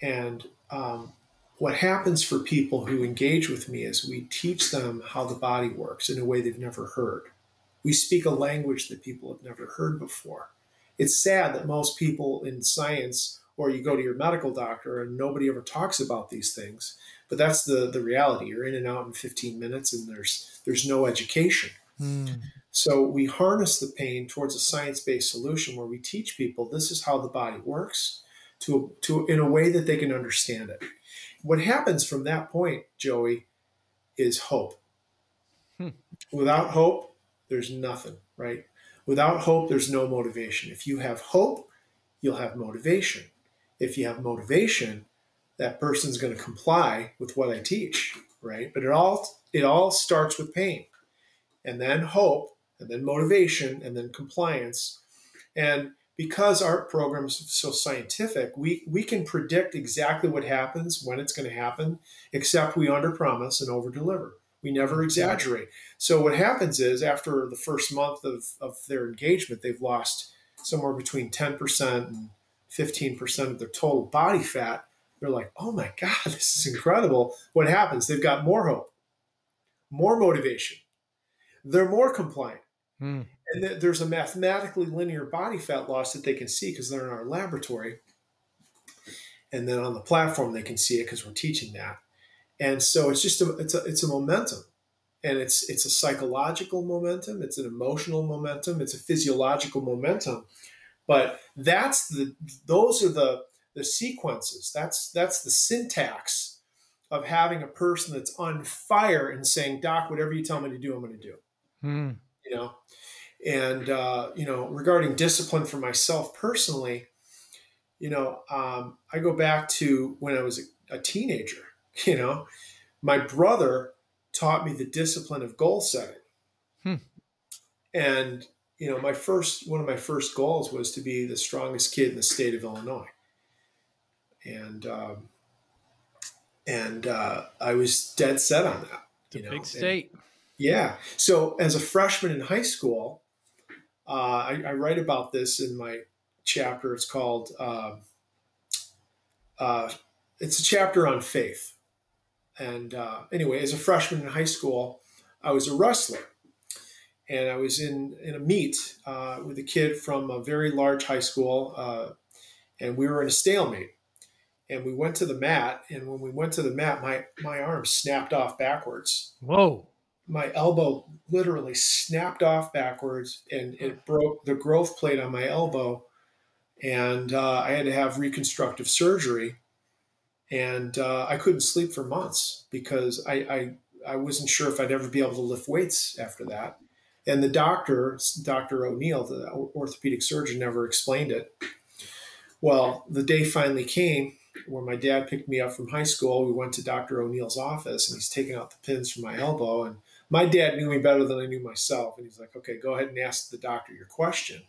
And what happens for people who engage with me is we teach them how the body works in a way they've never heard. We speak a language that people have never heard before. It's sad that most people in science, or you go to your medical doctor and nobody ever talks about these things, but that's the reality. You're in and out in 15 minutes and there's no education. mm. So we harness the pain towards a science-based solution where we teach people this is how the body works to in a way that they can understand it. What happens from that point, Joey, is hope. Hmm. Without hope, there's nothing, right? Without hope, there's no motivation. If you have hope, you'll have motivation. If you have motivation, that person's going to comply with what I teach, right? But it all starts with pain, and then hope, and then motivation, and then compliance. And because our program is so scientific, we can predict exactly what happens when it's going to happen, except we underpromise and overdeliver. We never exaggerate. So what happens is after the first month of their engagement, they've lost somewhere between 10% and 15% of their total body fat. They're like, oh my God, this is incredible. What happens? They've got more hope, more motivation. They're more compliant. Mm. And there's a mathematically linear body fat loss that they can see because they're in our laboratory. And then on the platform, they can see it because we're teaching that. And so it's just it's a momentum. And it's a psychological momentum. It's an emotional momentum. It's a physiological momentum. But those are the sequences. That's the syntax of having a person that's on fire and saying, Doc, whatever you tell me to do, I'm going to do. Mm. You know, And regarding discipline for myself personally, I go back to when I was a teenager. You know, my brother taught me the discipline of goal setting, Hmm. and my first one of my first goals was to be the strongest kid in the state of Illinois, and I was dead set on that. It's a big And state. yeah, so as a freshman in high school, I write about this in my chapter. It's called Uh, it's a chapter on faith. And anyway, as a freshman in high school, I was a wrestler. And I was in a meet with a kid from a very large high school, and we were in a stalemate. And we went to the mat, and when we went to the mat, my arm snapped off backwards. Whoa. My elbow literally snapped off backwards, and it broke the growth plate on my elbow, and I had to have reconstructive surgery. And I couldn't sleep for months because I wasn't sure if I'd ever be able to lift weights after that. And the doctor, Dr. O'Neill, the orthopedic surgeon, never explained it. Well, the day finally came where my dad picked me up from high school. We went to Dr. O'Neill's office, and he's taking out the pins from my elbow. And my dad knew me better than I knew myself. And he's like, okay, go ahead and ask the doctor your question.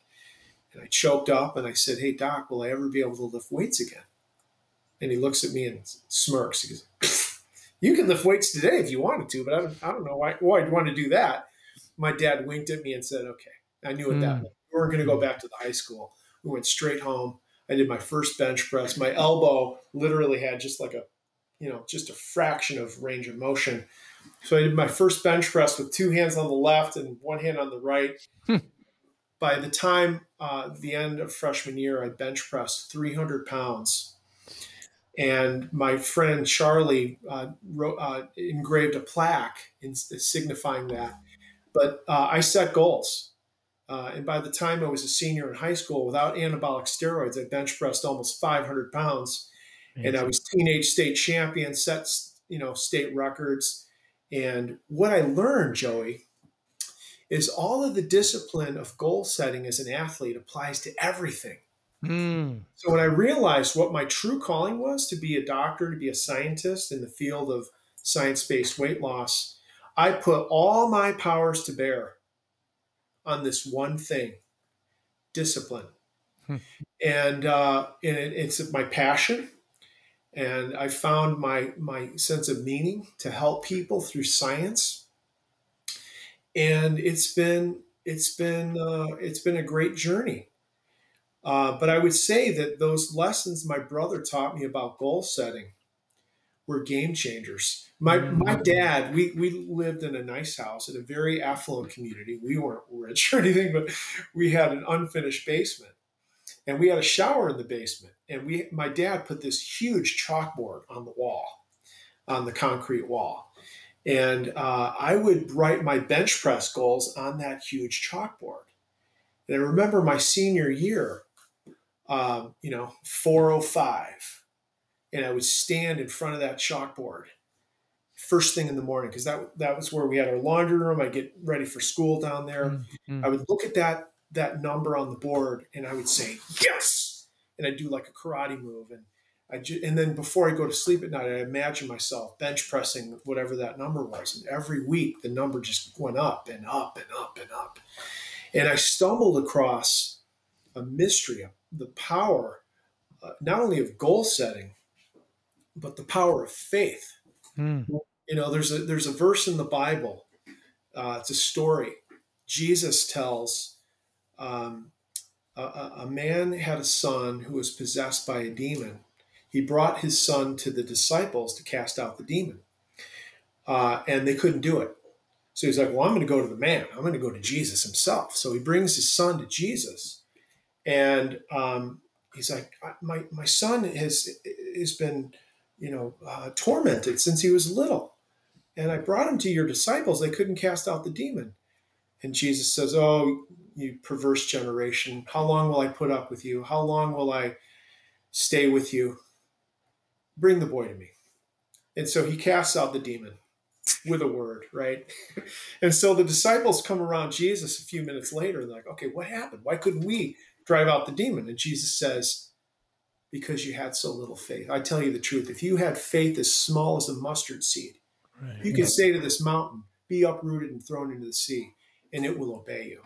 And I choked up and I said, hey, doc, will I ever be able to lift weights again? And he looks at me and smirks. He goes, you can lift weights today if you wanted to, but I don't know why I'd want to do that. My dad winked at me and said, okay. I knew at that point. We weren't going to go back to the high school. We went straight home. I did my first bench press. My elbow literally had just like just a fraction of range of motion. So I did my first bench press with two hands on the left and one hand on the right. By the time the end of freshman year, I bench pressed 300 pounds. And my friend Charlie engraved a plaque signifying that. But I set goals. And by the time I was a senior in high school, without anabolic steroids, I bench pressed almost 500 pounds. And I was teenage state champion, set state records. And what I learned, Joey, is all of the discipline of goal setting as an athlete applies to everything. So when I realized what my true calling was, to be a doctor, to be a scientist in the field of science-based weight loss, I put all my powers to bear on this one thing: discipline. And it's my passion. And I found my sense of meaning to help people through science. And it's been a great journey. But I would say that those lessons my brother taught me about goal setting were game changers. My dad, we lived in a nice house in a very affluent community. We weren't rich or anything, but we had an unfinished basement. And we had a shower in the basement. And my dad put this huge chalkboard on the wall, on the concrete wall. And I would write my bench press goals on that huge chalkboard. And I remember my senior year, 4:05. And I would stand in front of that chalkboard first thing in the morning, because that was where we had our laundry room. I'd get ready for school down there. I would look at that number on the board and I would say, yes. And I'd do like a karate move. And and then before I go to sleep at night, I imagine myself bench pressing whatever that number was. And every week the number just went up and up and up and up. And I stumbled across a mystery, the power, not only of goal setting, but the power of faith. There's a verse in the Bible. It's a story. Jesus tells a man had a son who was possessed by a demon. He brought his son to the disciples to cast out the demon, and they couldn't do it. So he's like, well, I'm going to go to the man. I'm going to go to Jesus himself. So he brings his son to Jesus, and he's like, my son has been, tormented since he was little, and I brought him to your disciples. They couldn't cast out the demon. And Jesus says, oh, you perverse generation, how long will I put up with you? How long will I stay with you? Bring the boy to me. And so he casts out the demon with a word, right? And so the disciples come around Jesus a few minutes later and they're like, okay, what happened? Why couldn't we drive out the demon? And Jesus says, because you had so little faith. I tell you the truth. If you had faith as small as a mustard seed, you can say to this mountain, be uprooted and thrown into the sea, and it will obey you.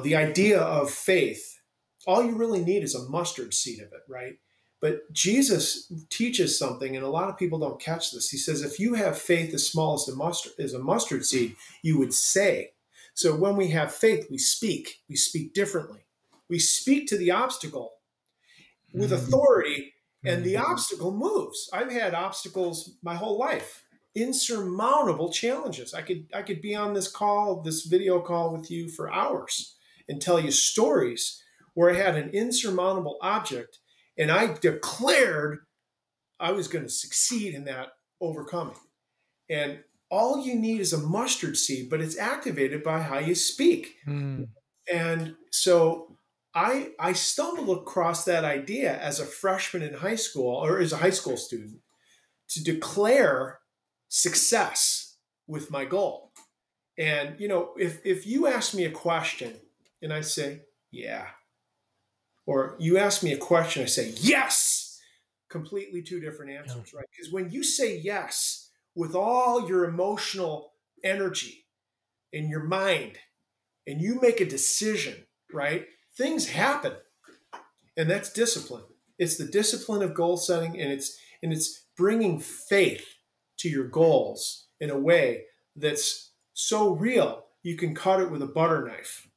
The idea of faith, all you really need is a mustard seed of it, right? But Jesus teaches something, and a lot of people don't catch this. He says, if you have faith as small as a mustard seed, you would say. So when we have faith, we speak. We speak differently. We speak to the obstacle with authority, and the Mm. obstacle moves. I've had obstacles my whole life, insurmountable challenges. I could be on this video call with you for hours and tell you stories where I had an insurmountable object and I declared I was going to succeed in that overcoming. And all you need is a mustard seed, but it's activated by how you speak. Mm. And so I stumbled across that idea as a freshman in high school or as a high school student to declare success with my goal. And if you ask me a question and I say, yeah, or you ask me a question, I say, yes, completely two different Yeah. answers, right? Because when you say yes with all your emotional energy in your mind and you make a decision, right? Things happen. And that's discipline. It's the discipline of goal setting, and it's bringing faith to your goals in a way that's so real you can cut it with a butter knife.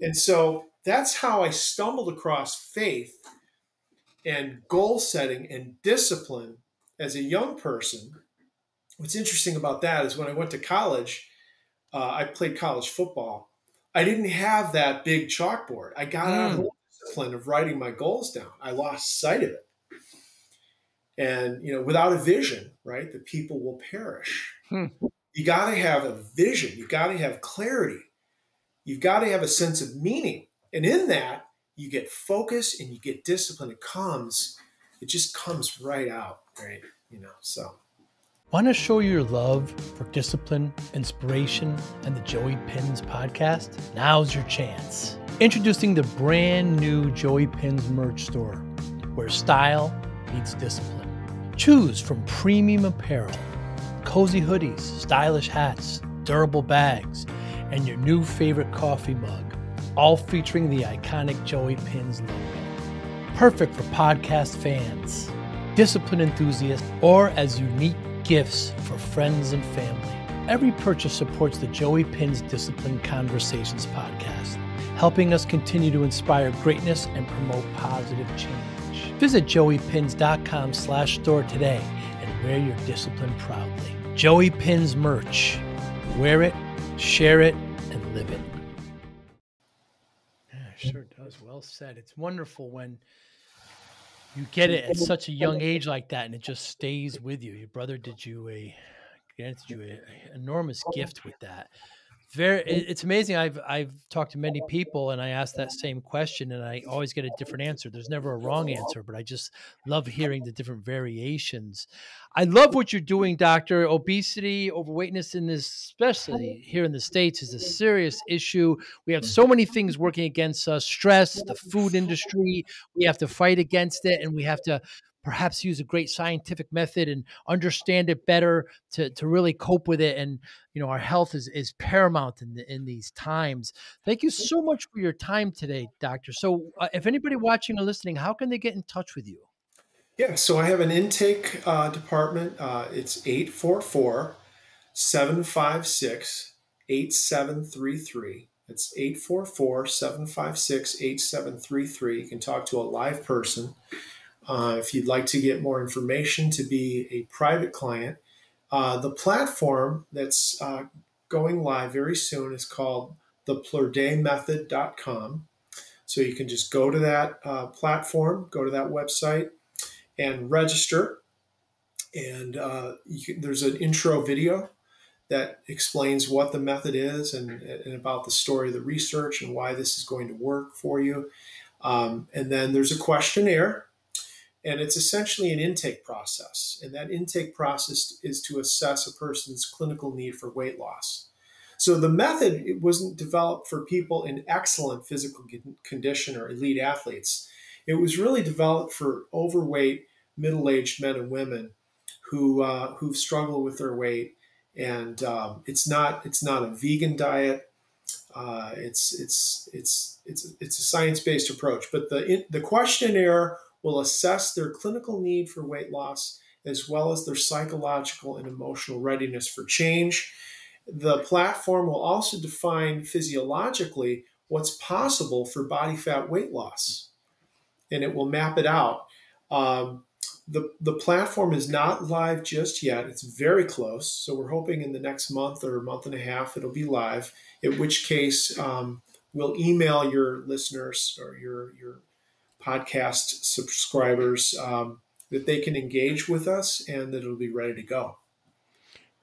And so that's how I stumbled across faith and goal setting and discipline as a young person. What's interesting about that is when I went to college, I played college football. I didn't have that big chalkboard. I got out of Mm. the discipline of writing my goals down. I lost sight of it. And without a vision, right, the people will perish. Hmm. You got to have a vision. You got to have clarity. You've got to have a sense of meaning. And in that, you get focus and you get discipline. It just comes right out, right? So. Want to show your love for discipline, inspiration, and the Joey Pinz podcast? Now's your chance. Introducing the brand new Joey Pinz merch store, where style meets discipline. Choose from premium apparel, cozy hoodies, stylish hats, durable bags, and your new favorite coffee mug, all featuring the iconic Joey Pinz logo. Perfect for podcast fans, discipline enthusiasts, or as unique gifts for friends and family. Every purchase supports the Joey Pinz Discipline Conversations podcast, helping us continue to inspire greatness and promote positive change. Visit joeypinz.com/store today and wear your discipline proudly. Joey Pinz merch. Wear it, share it, and live it. Yeah, it sure does. Well said. It's wonderful when you get it at such a young age like that, and it just stays with you. Your brother granted you a enormous gift with that. It's amazing. I've talked to many people, and I ask that same question, and I always get a different answer. There's never a wrong answer, but I just love hearing the different variations. I love what you're doing, doctor. Obesity, overweightness in this, especially here in the States, is a serious issue. We have so many things working against us: stress, the food industry. We have to fight against it, and we have to perhaps use a great scientific method and understand it better to really cope with it. And our health is paramount in these times. Thank you so much for your time today, doctor. So if anybody watching or listening, how can they get in touch with you? Yeah, so I have an intake department. It's 844-756-8733. It's 844-756-8733. You can talk to a live person. If you'd like to get more information to be a private client, the platform that's going live very soon is called the PlourdeMethod.com. So you can just go to that platform, go to that website, and register. And there's an intro video that explains what the method is and about the story of the research and why this is going to work for you. And then there's a questionnaire. And it's essentially an intake process. And that intake process is to assess a person's clinical need for weight loss. So the method, it wasn't developed for people in excellent physical condition or elite athletes. It was really developed for overweight, middle-aged men and women who struggle with their weight. And it's not a vegan diet. It's a science-based approach. But the questionnaire will assess their clinical need for weight loss as well as their psychological and emotional readiness for change. The platform will also define physiologically what's possible for body fat weight loss, and it will map it out. Um, the platform is not live just yet. It's very close. So we're hoping in the next month or month and a half it'll be live, in which case we'll email your listeners or your podcast subscribers that they can engage with us and that it'll be ready to go.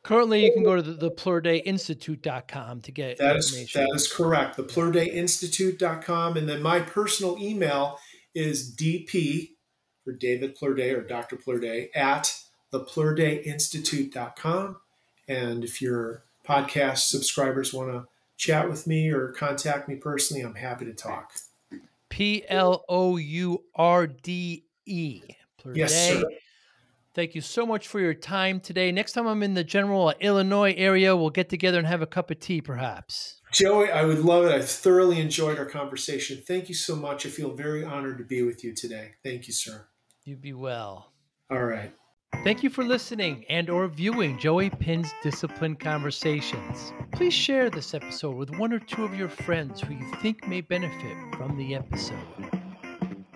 Currently, you can go to the PlourdeInstitute.com to get information. That is correct. The PlourdeInstitute.com. And then my personal email is DP for David Plourde or Dr. Plourde at theplourdeinstitute.com. And if your podcast subscribers want to chat with me or contact me personally, I'm happy to talk. Plourde. Yes, sir. Thank you so much for your time today. Next time I'm in the general Illinois area, we'll get together and have a cup of tea, perhaps. Joey, I would love it. I thoroughly enjoyed our conversation. Thank you so much. I feel very honored to be with you today. Thank you, sir. You be well. All right. Thank you for listening and or viewing Joey Pinz Discipline Conversations. Please share this episode with one or two of your friends who you think may benefit from the episode.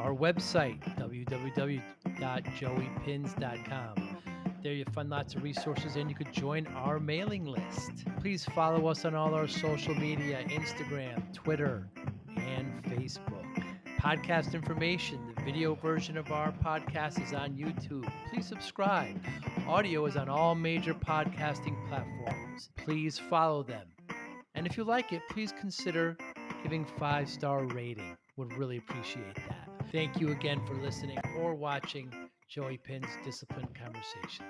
Our website, www.joeypinz.com. There you'll find lots of resources and you could join our mailing list. Please follow us on all our social media, Instagram, Twitter, and Facebook. Podcast information, the video version of our podcast is on YouTube. Please subscribe. Audio is on all major podcasting platforms. Please follow them. And if you like it, please consider giving 5-star rating. Would really appreciate that. Thank you again for listening or watching Joey Pinz Discipline Conversations.